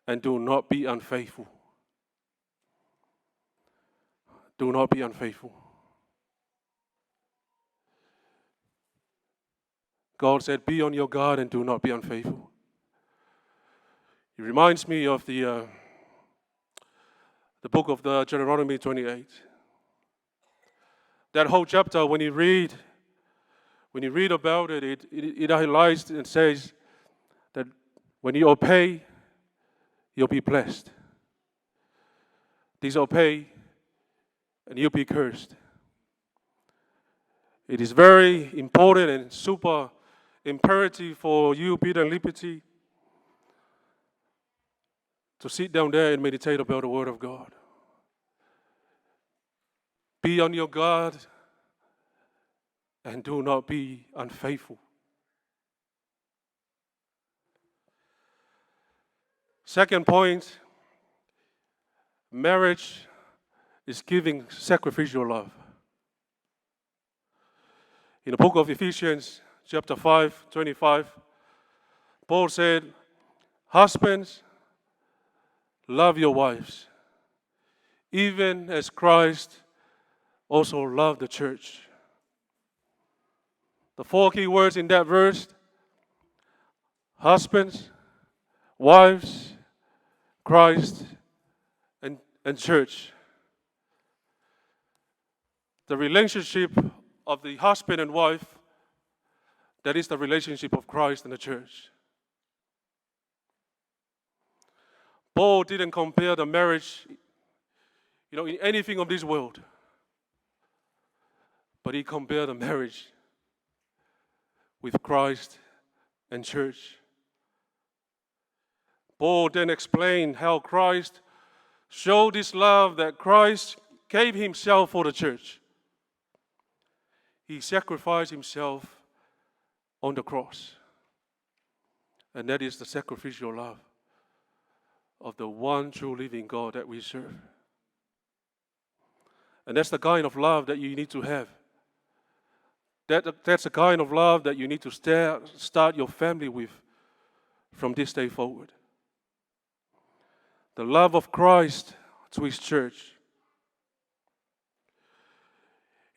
and do not be unfaithful." Do not be unfaithful. God said, be on your guard and do not be unfaithful. It reminds me of the book of the Deuteronomy 28. That whole chapter, when you read about it, it highlights and says that when you obey, you'll be blessed. Disobey, and you'll be cursed. It is very important and super imperative for you, Peter and Liberty, to sit down there and meditate about the Word of God. Be on your guard and do not be unfaithful. Second point, marriage is giving sacrificial love. In the book of Ephesians, chapter 5, 25, Paul said, "Husbands, love your wives, even as Christ also loved the church." The four key words in that verse: husbands, wives, Christ, and church. The relationship of the husband and wife, that is the relationship of Christ and the church. Paul didn't compare the marriage, in anything of this world, but he compared the marriage with Christ and church. Paul then explained how Christ showed his love, that Christ gave himself for the church. He sacrificed himself on the cross. And that is the sacrificial love of the one true living God that we serve. And that's the kind of love that you need to have. That's the kind of love that you need to start your family with from this day forward. The love of Christ to his church.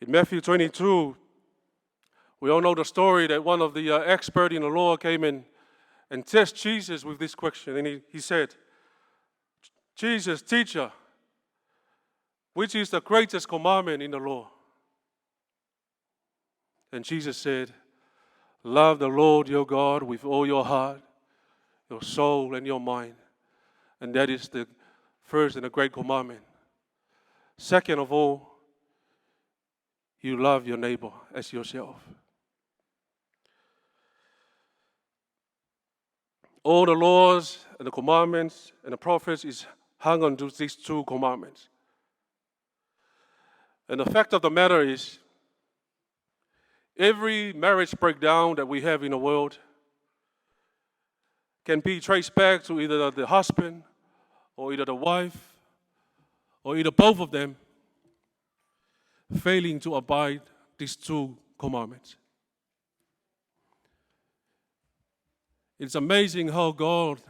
In Matthew 22, we all know the story that one of the experts in the law came in and tested Jesus with this question. And he said, "Jesus, teacher, which is the greatest commandment in the law?" And Jesus said, "Love the Lord your God with all your heart, your soul, and your mind." And that is the first and a great commandment. Second of all, you love your neighbor as yourself. All the laws and the commandments and the prophets is hung on to these two commandments. And the fact of the matter is, every marriage breakdown that we have in the world can be traced back to either the husband or either the wife or either both of them failing to abide these two commandments. It's amazing how God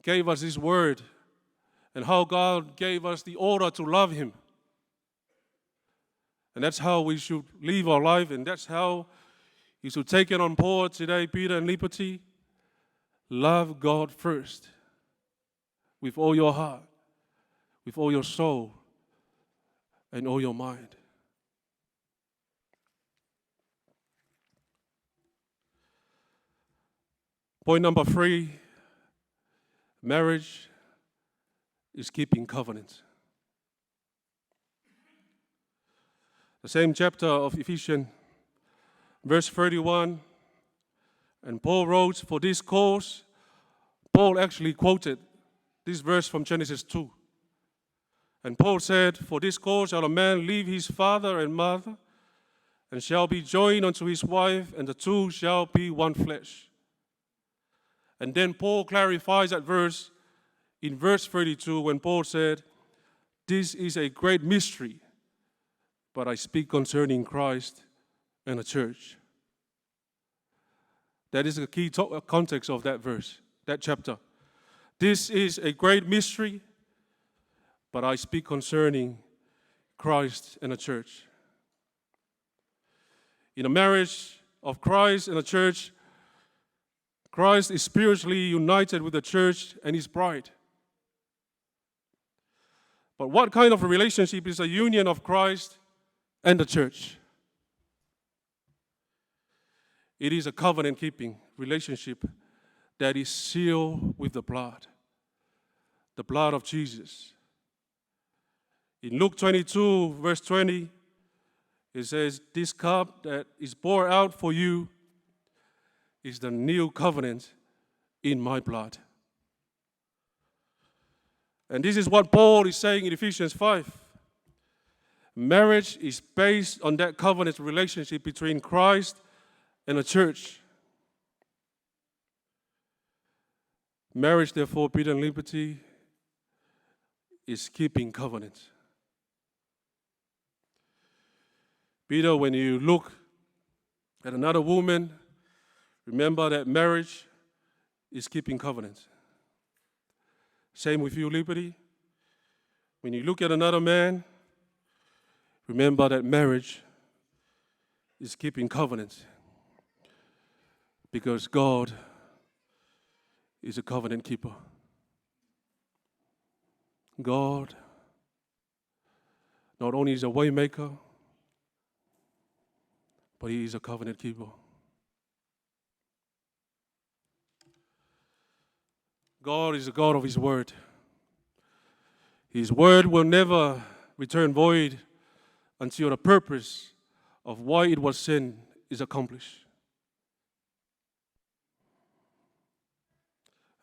gave us His word and how God gave us the order to love Him. And that's how we should live our life, and that's how you should take it on board today, Peter and Liberty. Love God first with all your heart, with all your soul, and all your mind. Point number 3, marriage is keeping covenant. The same chapter of Ephesians, verse 31 And Paul wrote, for this cause, Paul actually quoted this verse from Genesis 2. And Paul said, for this cause shall a man leave his father and mother, and shall be joined unto his wife, and the two shall be one flesh. And then Paul clarifies that verse in verse 32 when Paul said, this is a great mystery, but I speak concerning Christ and the church. That is the key context of that verse, that chapter. This is a great mystery, but I speak concerning Christ and the church. In a marriage of Christ and the church, Christ is spiritually united with the church and his bride. But what kind of a relationship is a union of Christ and the church? It is a covenant-keeping relationship that is sealed with the blood of Jesus. In Luke 22, verse 20, it says, this cup that is poured out for you is the new covenant in my blood. And this is what Paul is saying in Ephesians 5. Marriage is based on that covenant relationship between Christ and the church. Marriage, therefore, Peter and liberty, is keeping covenant. Peter, when you look at another woman, remember that marriage is keeping covenant. Same with you, liberty. When you look at another man, remember that marriage is keeping covenant. Because God is a covenant keeper. God not only is a way maker, but he is a covenant keeper. God is the God of his word. His word will never return void until the purpose of why it was sent is accomplished.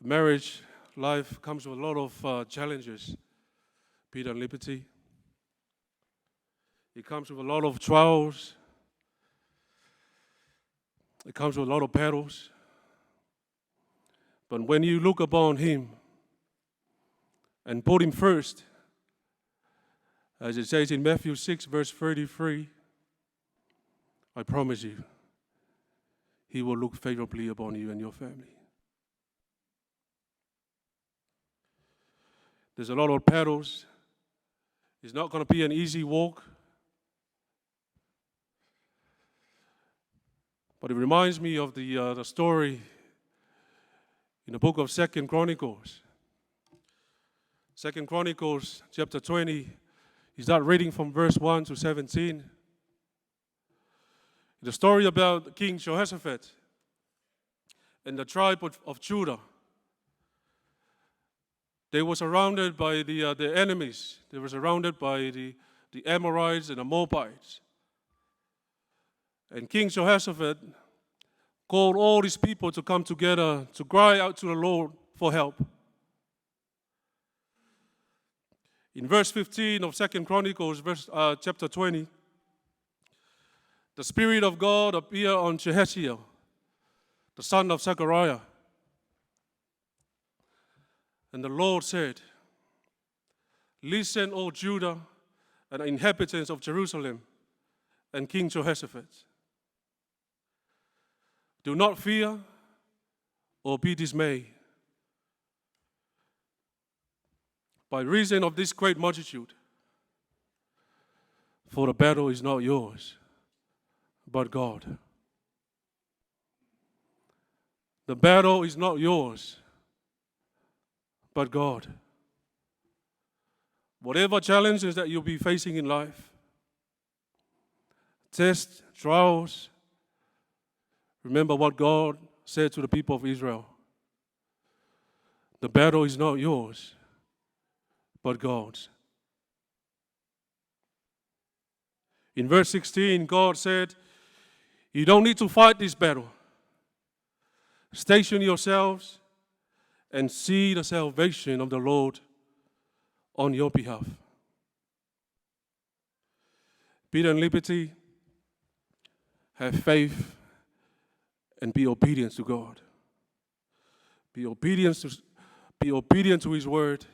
Marriage life comes with a lot of challenges, Peter and liberty. It comes with a lot of trials. It comes with a lot of battles. But when you look upon him and put him first, as it says in Matthew 6, verse 33, I promise you, he will look favorably upon you and your family. There's a lot of battles. It's not going to be an easy walk. But it reminds me of the story in the book of 2 Chronicles. 2 Chronicles chapter 20. You start reading from verse 1 to 17. The story about King Jehoshaphat and the tribe of Judah. They were surrounded by the enemies. They were surrounded by the Amorites and the Moabites. And King Jehoshaphat called all these people to come together to cry out to the Lord for help. In verse 15 of 2 Chronicles, chapter 20, the Spirit of God appeared on Jehaziel, the son of Zechariah. And the Lord said, listen, O Judah and the inhabitants of Jerusalem and King Jehoshaphat. Do not fear or be dismayed. By reason of this great multitude, for the battle is not yours, but God. The battle is not yours, but God. Whatever challenges that you'll be facing in life, tests, trials, remember what God said to the people of Israel. The battle is not yours, but God's. In verse 16, God said, you don't need to fight this battle. Station yourselves and see the salvation of the Lord on your behalf. Peter and Liberty, have faith and be obedient to God. Be obedient to His word,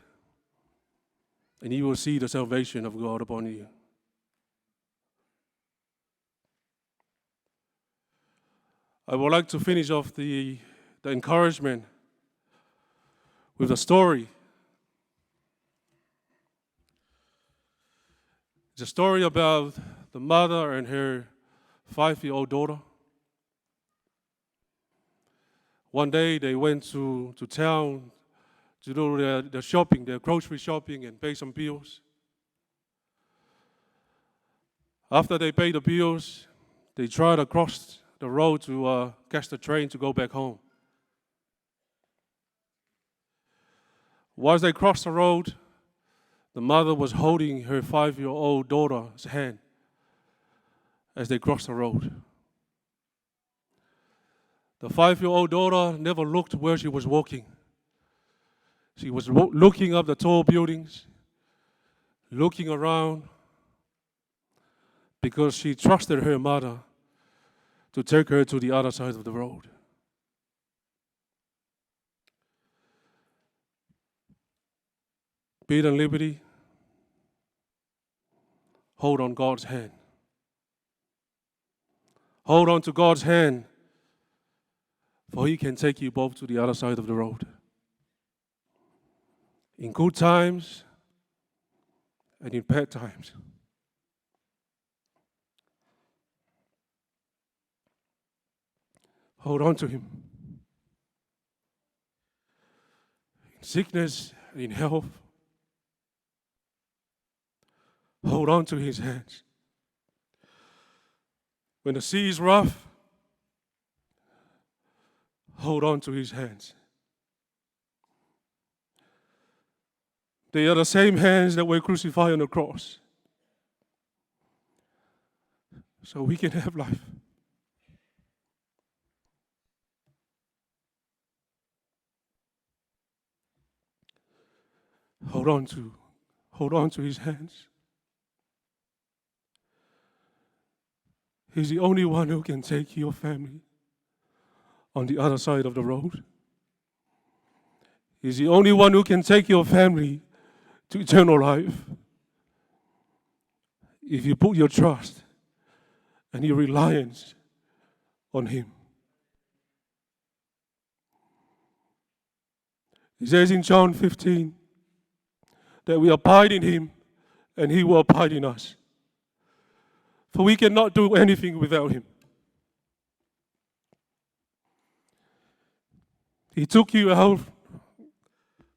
and you will see the salvation of God upon you. I would like to finish off the encouragement with a story. It's a story about the mother and her 5-year-old daughter. One day they went to town to do their shopping, their grocery shopping, and pay some bills. After they paid the bills, they tried to cross the road to catch the train to go back home. Once they crossed the road, the mother was holding her 5-year-old daughter's hand as they crossed the road. The 5-year-old daughter never looked where she was walking. She was looking up the tall buildings, looking around, because she trusted her mother to take her to the other side of the road. Peter and Liberty, hold on God's hand. Hold on to God's hand, for He can take you both to the other side of the road. In good times and in bad times. Hold on to Him. In sickness and in health, hold on to His hands. When the sea is rough, hold on to His hands. They are the same hands that were crucified on the cross, so we can have life. Hold on to His hands. He's the only one who can take your family on the other side of the road. He's the only one who can take your family to eternal life. If you put your trust and your reliance on Him. It says in John 15 that we abide in Him and He will abide in us. For we cannot do anything without Him. He took you out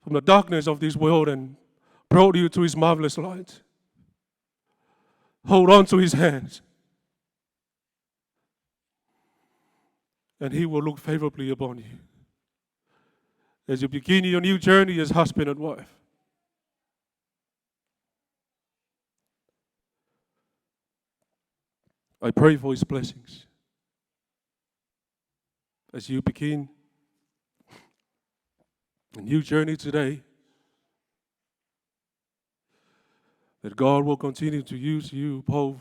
from the darkness of this world and brought you to His marvelous light. Hold on to His hands, and He will look favorably upon you as you begin your new journey as husband and wife. I pray for His blessings as you begin a new journey today, that God will continue to use you both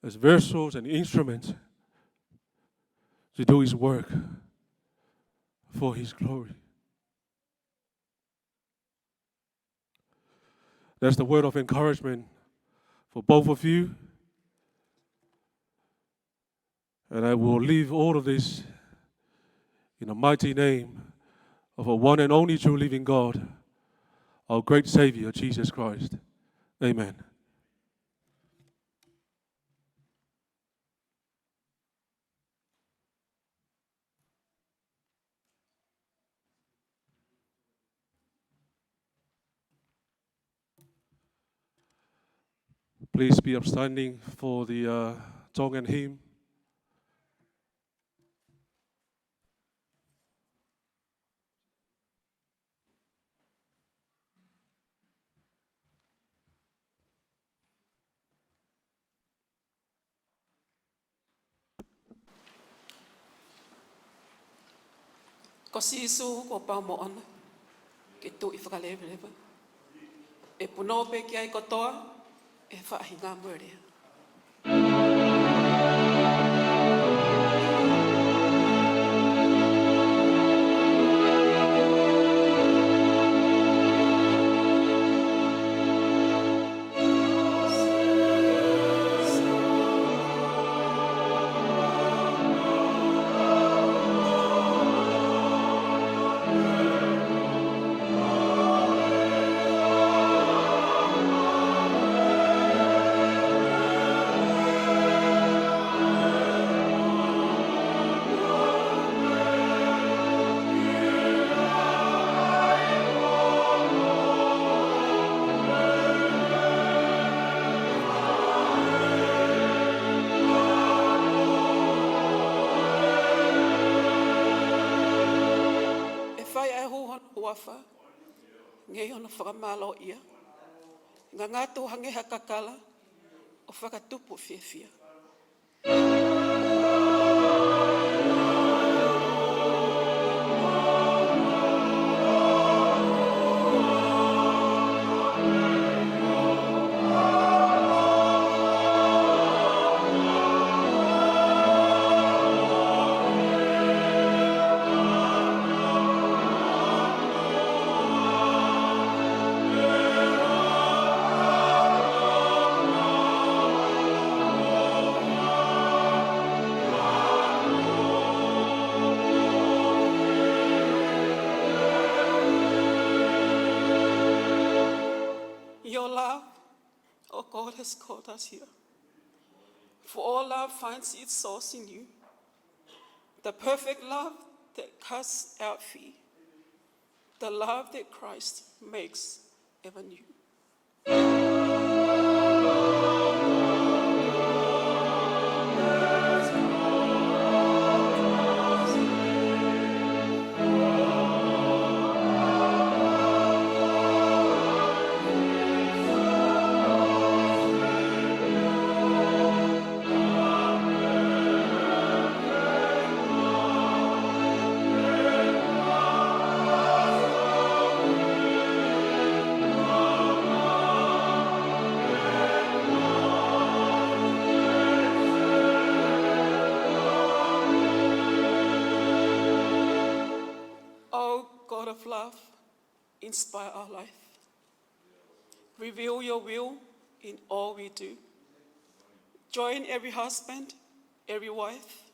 as vessels and instruments to do His work for His glory. That's the word of encouragement for both of you. And I will leave all of this in the mighty name of our one and only true living God, our great Savior, Jesus Christ. Amen. Please be upstanding for the song and hymn. Ko si isu ko pa mo ana. Ke tu I whakalewelewa. E puno pe ki ai kotoa, e whaahinga muerea. Huafa, ngai ona whakamalo ia, ngā ngātou hange hakakala, o whakatupu whiawhia. Your love, oh God, has called us here. For all love finds its source in you. The perfect love that casts out fear. The love that Christ makes ever new. Of love, inspire our life. Reveal your will in all we do. Join every husband, every wife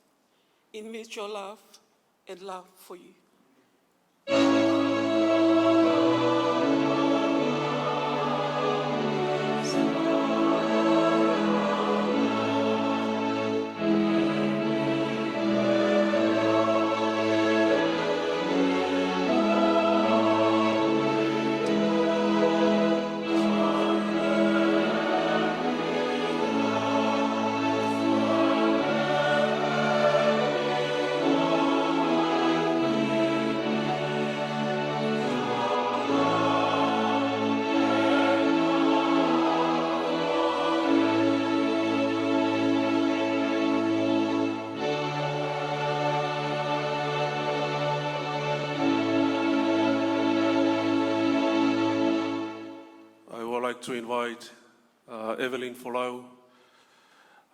in mutual love and love for you. To invite Evelyn Follow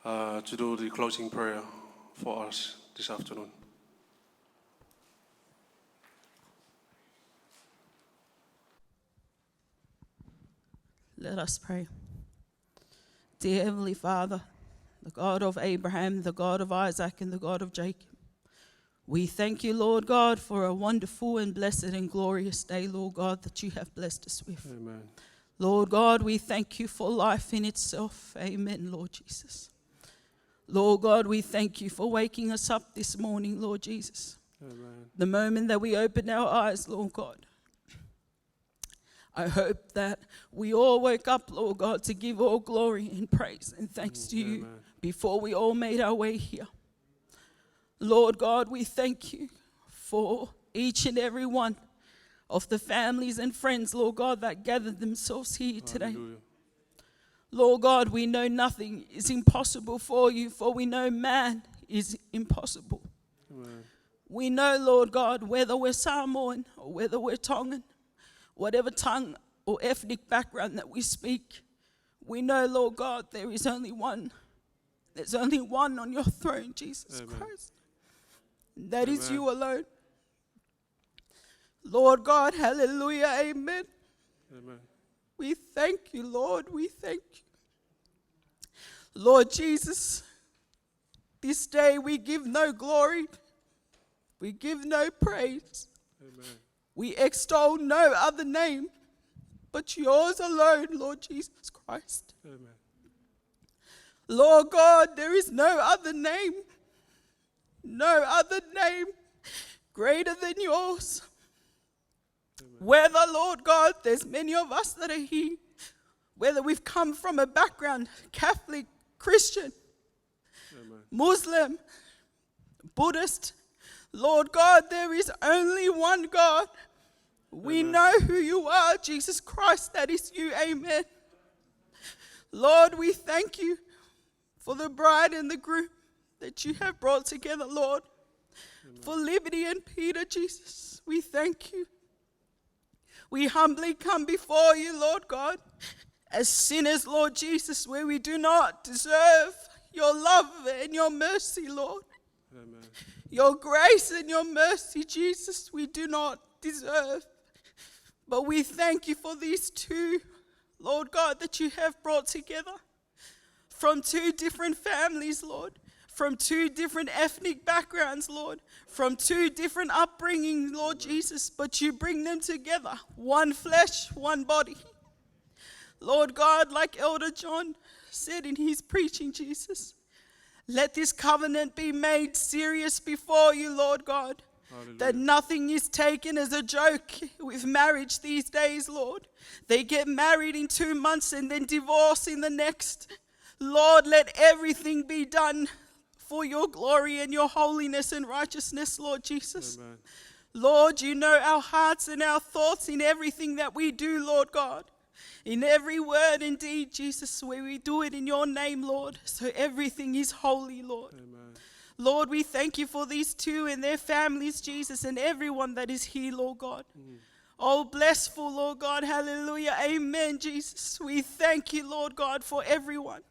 to do the closing prayer for us this afternoon. Let us pray. Dear Heavenly Father, the God of Abraham, the God of Isaac, and the God of Jacob, we thank you, Lord God, for a wonderful and blessed and glorious day, Lord God, that you have blessed us with. Amen. Lord God, we thank you for life in itself. Amen, Lord Jesus. Lord God, we thank you for waking us up this morning, Lord Jesus. Amen. The moment that we opened our eyes, Lord God, I hope that we all woke up, Lord God, to give all glory and praise and thanks to you before we all made our way here. Lord God, we thank you for each and every one of the families and friends, Lord God, that gathered themselves here today. Hallelujah. Lord God, we know nothing is impossible for you, for we know man is impossible. Amen. We know, Lord God, whether we're Samoan or whether we're Tongan, whatever tongue or ethnic background that we speak, we know, Lord God, there is only one. There's only one on your throne, Jesus Amen. Christ. That is Amen. you alone. Lord God, hallelujah, amen. Amen. We thank you, Lord, we thank you. Lord Jesus, this day we give no glory, we give no praise, Amen. we extol no other name but yours alone, Lord Jesus Christ. Amen. Lord God, there is no other name greater than yours. Amen. Whether, Lord God, there's many of us that are here, whether we've come from a background, Catholic, Christian, Amen. Muslim, Buddhist, Lord God, there is only one God. We Amen. know who you are, Jesus Christ, that is you, amen. Lord, we thank you for the bride and the groom that you have brought together, Lord. Amen. For Liberty and Peter, Jesus, we thank you. We humbly come before you, Lord God, as sinners, Lord Jesus, where we do not deserve your love and your mercy, Lord. Amen. Your grace and your mercy, Jesus, we do not deserve. But we thank you for these two, Lord God, that you have brought together from two different families, Lord, from two different ethnic backgrounds, Lord, from two different upbringings, Lord Jesus, but you bring them together, one flesh, one body. Lord God, like Elder John said in his preaching, Jesus, let this covenant be made serious before you, Lord God. Hallelujah. That nothing is taken as a joke with marriage these days, Lord. They get married in 2 months and then divorce in the next. Lord, let everything be done for your glory and your holiness and righteousness, Lord Jesus. Amen. Lord, you know our hearts and our thoughts in everything that we do, Lord God. In every word and deed, Jesus, where we do it in your name, Lord. So everything is holy, Lord. Amen. Lord, we thank you for these two and their families, Jesus, and everyone that is here, Lord God. Oh, blessful, Lord God, hallelujah, amen, Jesus. We thank you, Lord God, for everyone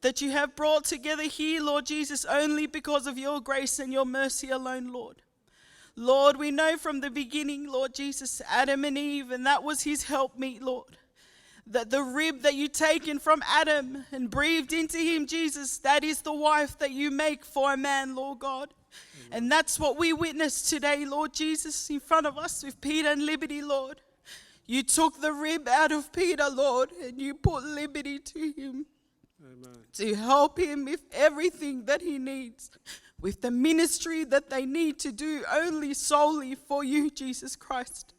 that you have brought together here, Lord Jesus, only because of your grace and your mercy alone, Lord. Lord, we know from the beginning, Lord Jesus, Adam and Eve, and that was his helpmeet, Lord. That the rib that you taken from Adam and breathed into him, Jesus, that is the wife that you make for a man, Lord God. And that's what we witness today, Lord Jesus, in front of us with Peter and Liberty, Lord. You took the rib out of Peter, Lord, and you put Liberty to him. Amen. To help him with everything that he needs, with the ministry that they need to do only solely for you, Jesus Christ.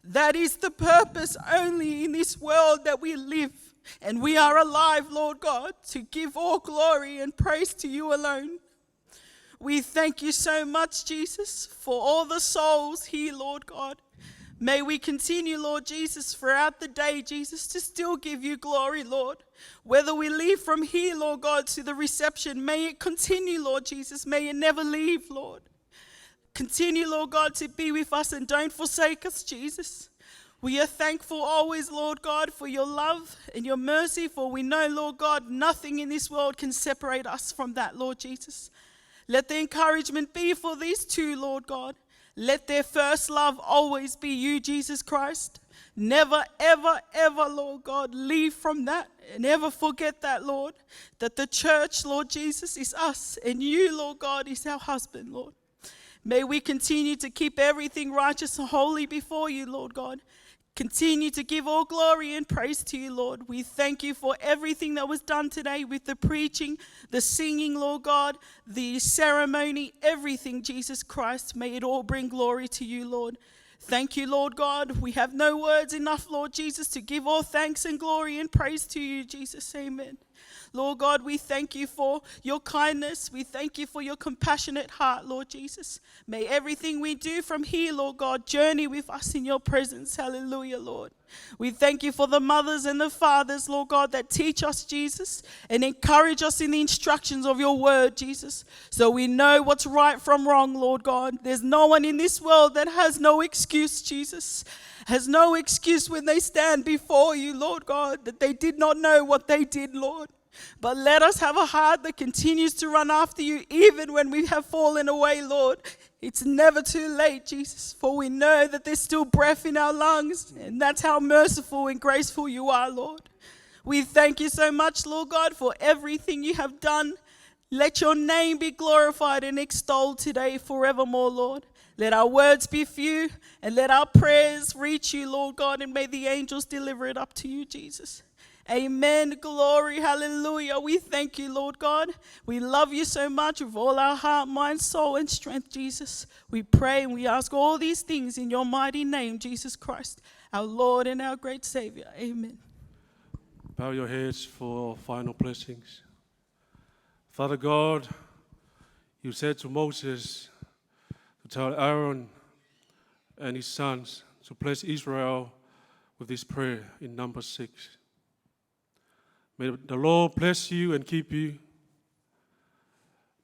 That is the purpose only in this world that we live. And we are alive, Lord God, to give all glory and praise to you alone. We thank you so much, Jesus, for all the souls here, Lord God. May we continue, Lord Jesus, throughout the day, Jesus, to still give you glory, Lord. Whether we leave from here, Lord God, to the reception, may it continue, Lord Jesus. May it never leave, Lord. Continue, Lord God, to be with us and don't forsake us, Jesus. We are thankful always, Lord God, for your love and your mercy, for we know, Lord God, nothing in this world can separate us from that, Lord Jesus. Let the encouragement be for these two, Lord God. Let their first love always be you, Jesus Christ. Never, ever, ever, Lord God, leave from that and never forget that, Lord, that the church, Lord Jesus, is us and you, Lord God, is our husband, Lord. May we continue to keep everything righteous and holy before you, Lord God. Continue to give all glory and praise to you, Lord. We thank you for everything that was done today with the preaching, the singing, Lord God, the ceremony, everything, Jesus Christ. May it all bring glory to you, Lord. Thank you, Lord God. We have no words enough, Lord Jesus, to give all thanks and glory and praise to you, Jesus. Amen. Lord God, we thank you for your kindness. We thank you for your compassionate heart, Lord Jesus. May everything we do from here, Lord God, journey with us in your presence. Hallelujah, Lord. We thank you for the mothers and the fathers, Lord God, that teach us, Jesus, and encourage us in the instructions of your word, Jesus, so we know what's right from wrong, Lord God. There's no one in this world that has no excuse, Jesus, has no excuse when they stand before you, Lord God, that they did not know what they did, Lord. But let us have a heart that continues to run after you even when we have fallen away, Lord. It's never too late, Jesus, for we know that there's still breath in our lungs, and that's how merciful and graceful you are, Lord. We thank you so much, Lord God, for everything you have done. Let your name be glorified and extolled today forevermore, Lord. Let our words be few, and let our prayers reach you, Lord God, and may the angels deliver it up to you, Jesus. Amen. Glory. Hallelujah. We thank you, Lord God. We love you so much with all our heart, mind, soul, and strength, Jesus. We pray and we ask all these things in your mighty name, Jesus Christ, our Lord and our great Savior. Amen. Bow your heads for final blessings. Father God, you said to Moses to tell Aaron and his sons to bless Israel with this prayer in Numbers 6. May the Lord bless you and keep you.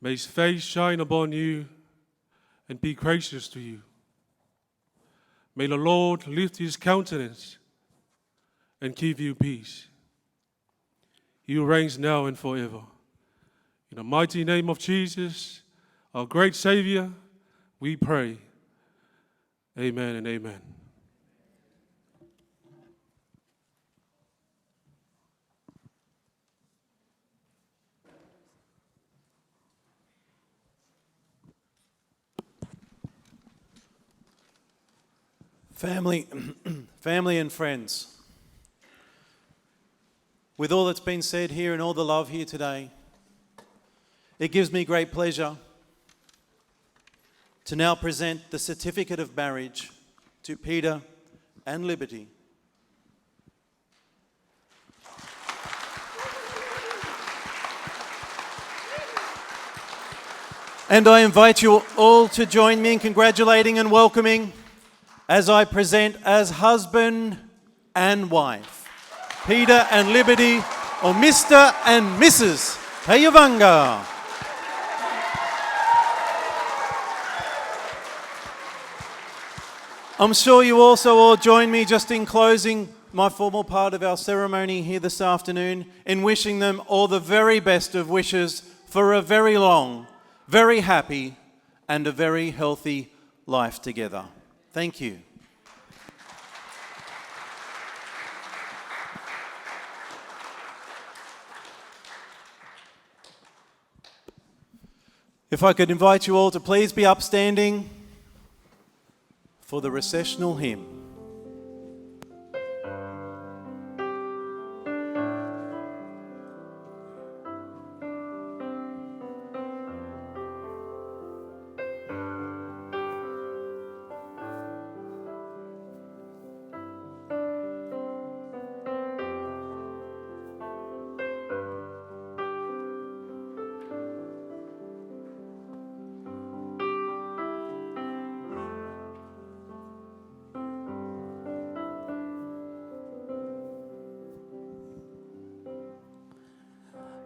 May his face shine upon you and be gracious to you. May the Lord lift his countenance and give you peace. He reigns now and forever. In the mighty name of Jesus, our great Savior, we pray. Amen and amen. Family and friends, with all that's been said here and all the love here today, it gives me great pleasure to now present the certificate of marriage to Peter and Liberty. And I invite you all to join me in congratulating and welcoming as I present as husband and wife, Peter and Liberty, or Mr. and Mrs. Tevaga. I'm sure you also all join me just in closing my formal part of our ceremony here this afternoon in wishing them all the very best of wishes for a very long, very happy, and a very healthy life together. Thank you. If I could invite you all to please be upstanding for the recessional hymn.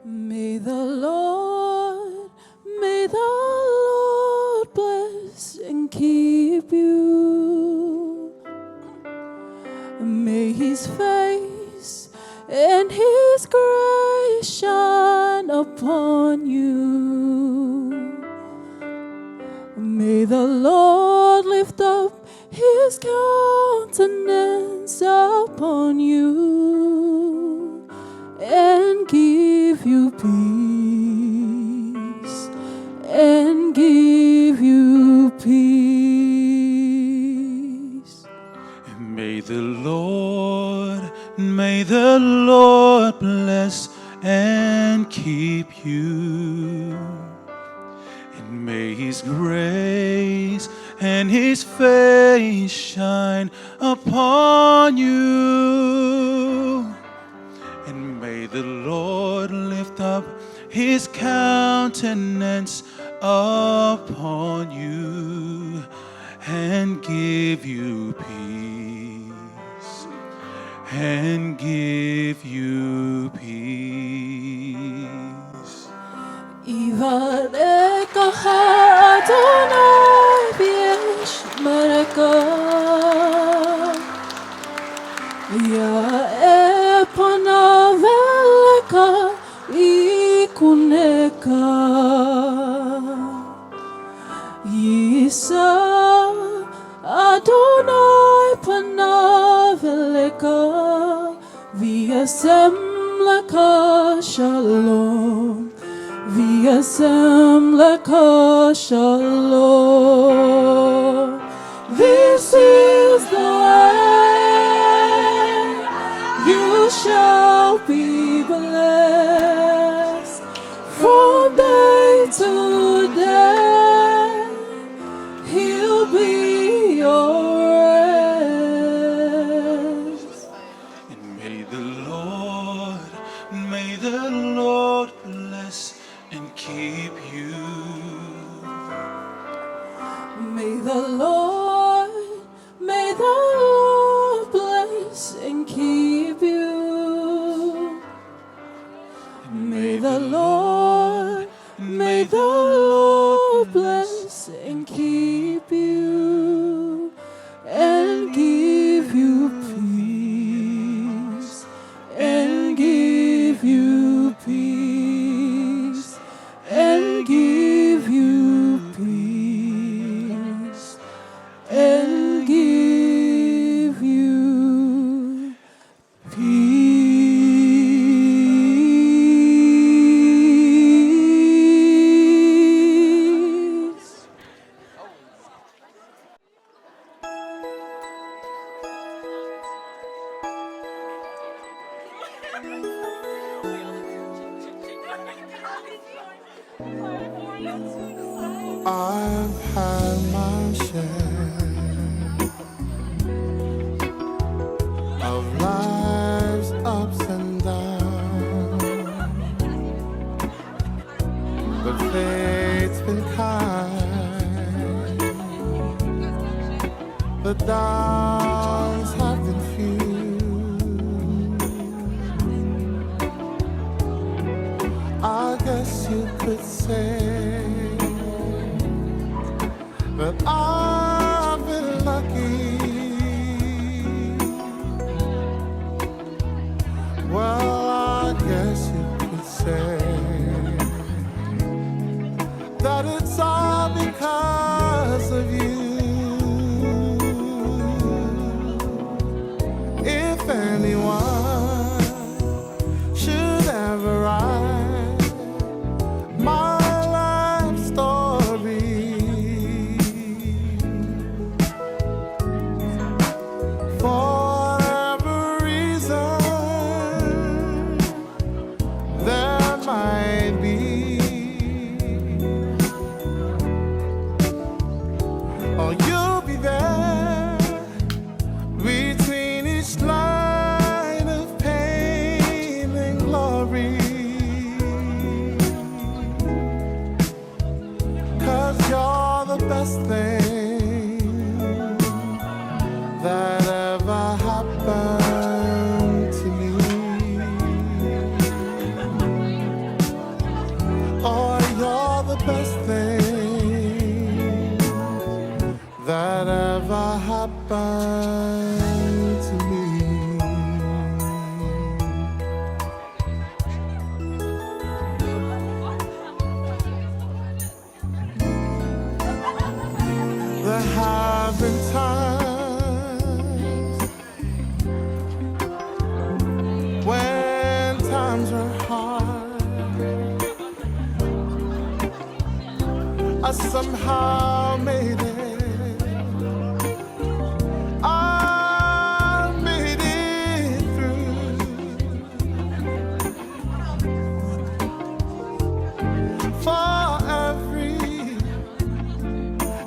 May the Lord bless and keep you. May his face and his grace shine upon you. May the Lord lift up his countenance upon you and give you peace, and give you peace. May the Lord bless and keep you. And may his grace and his face shine upon you. And may the Lord lift up his countenance upon you and give you peace. And give you peace. Ivareka Adonai b'yishmereka Ya'er panav eleka ikuneka Yisa Adonai panav eleka v'yasem leka shalom V'yasem leka shalom. This is the way you shall be blessed from day to day. He'll be your rest. And may the Lord bless and keep you. May the Lord bless and keep you. May the Lord bless and keep you and give you peace and give you peace and give you peace and give you peace. I've had my share of life's ups and downs, but fate's been kind. The downs have been few. I guess you could say that I've been lucky. Well, I guess you could say that it's all because of you. If anyone should ever write my life story, for whatever reason there might be, oh, you'll be there between each line of pain and glory, 'cause you're the best thing that ever happened to me. Oh, you're the best thing that ever happened to me. There have been times when times are hard. I somehow made it. I made it through. For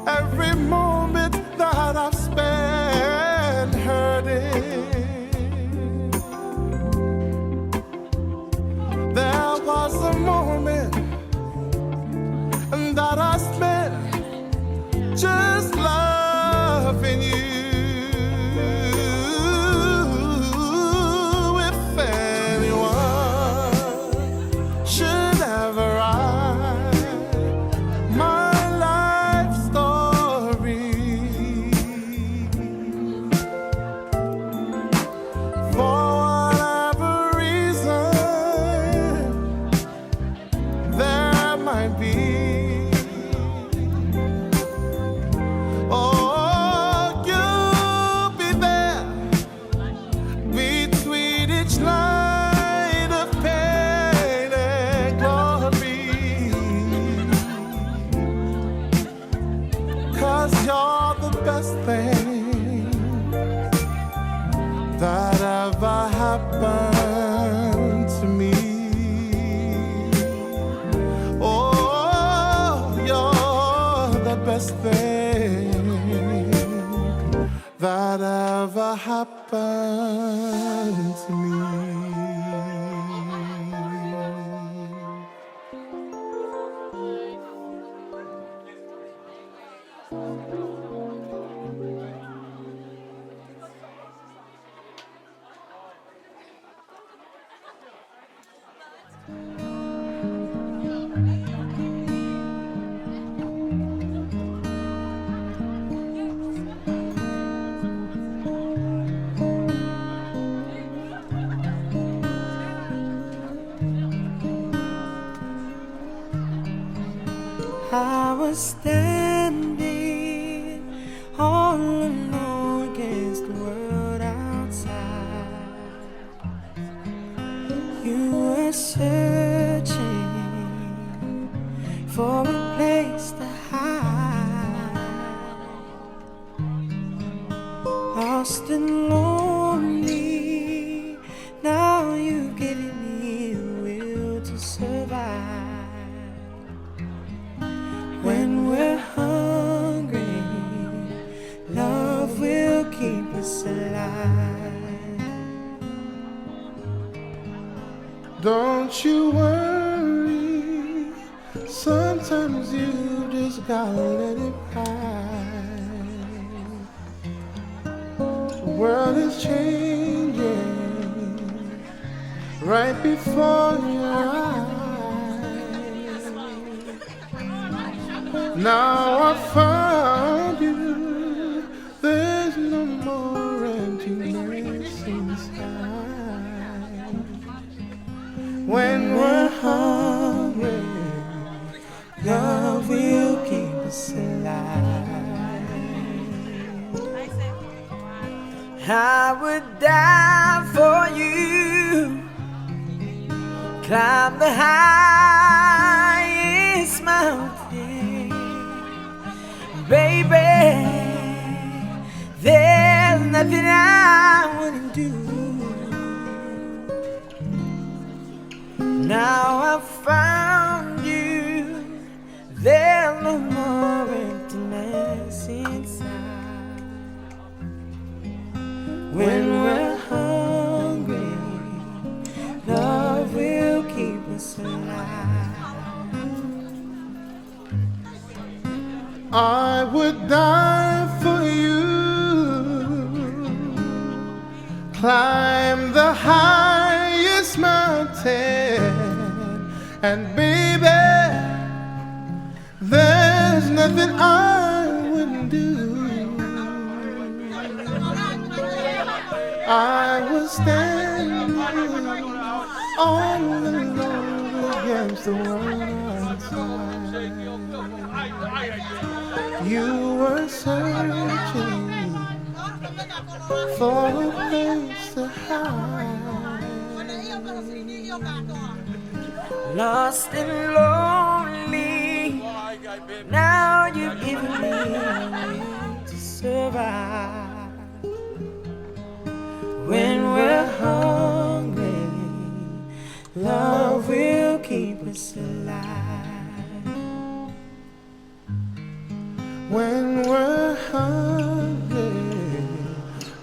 every moment that I've spent hurting, happened to me. Oh, you're the best thing that ever happened to me. I was standing all alone against the world outside. You were searching for a place to hide. Lost and lonely, now you've given me the will to survive. When we're hungry, love will keep us alive. Don't you worry, sometimes you just gotta let it ride. The world is changing right before your eyes. Now I found you, there's no more emptiness inside. When we're hungry, love will keep us alive. I would die for you, climb the highest mountain. Baby, there's nothing I wouldn't do. Now I've found you, there's no more emptiness inside. When we're hungry, love will keep us alive. I would die for you, climb the highest mountain, and baby, there's nothing I wouldn't do. I was standing all alone against the world outside. You were searching for a place to hide. Lost and lonely, now you've given me a way to survive. When we're hungry, love will keep us alive. When we're hungry,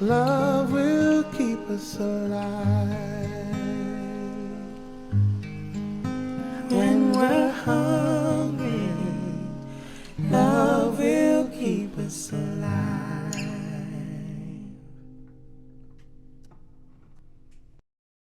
love will keep us alive.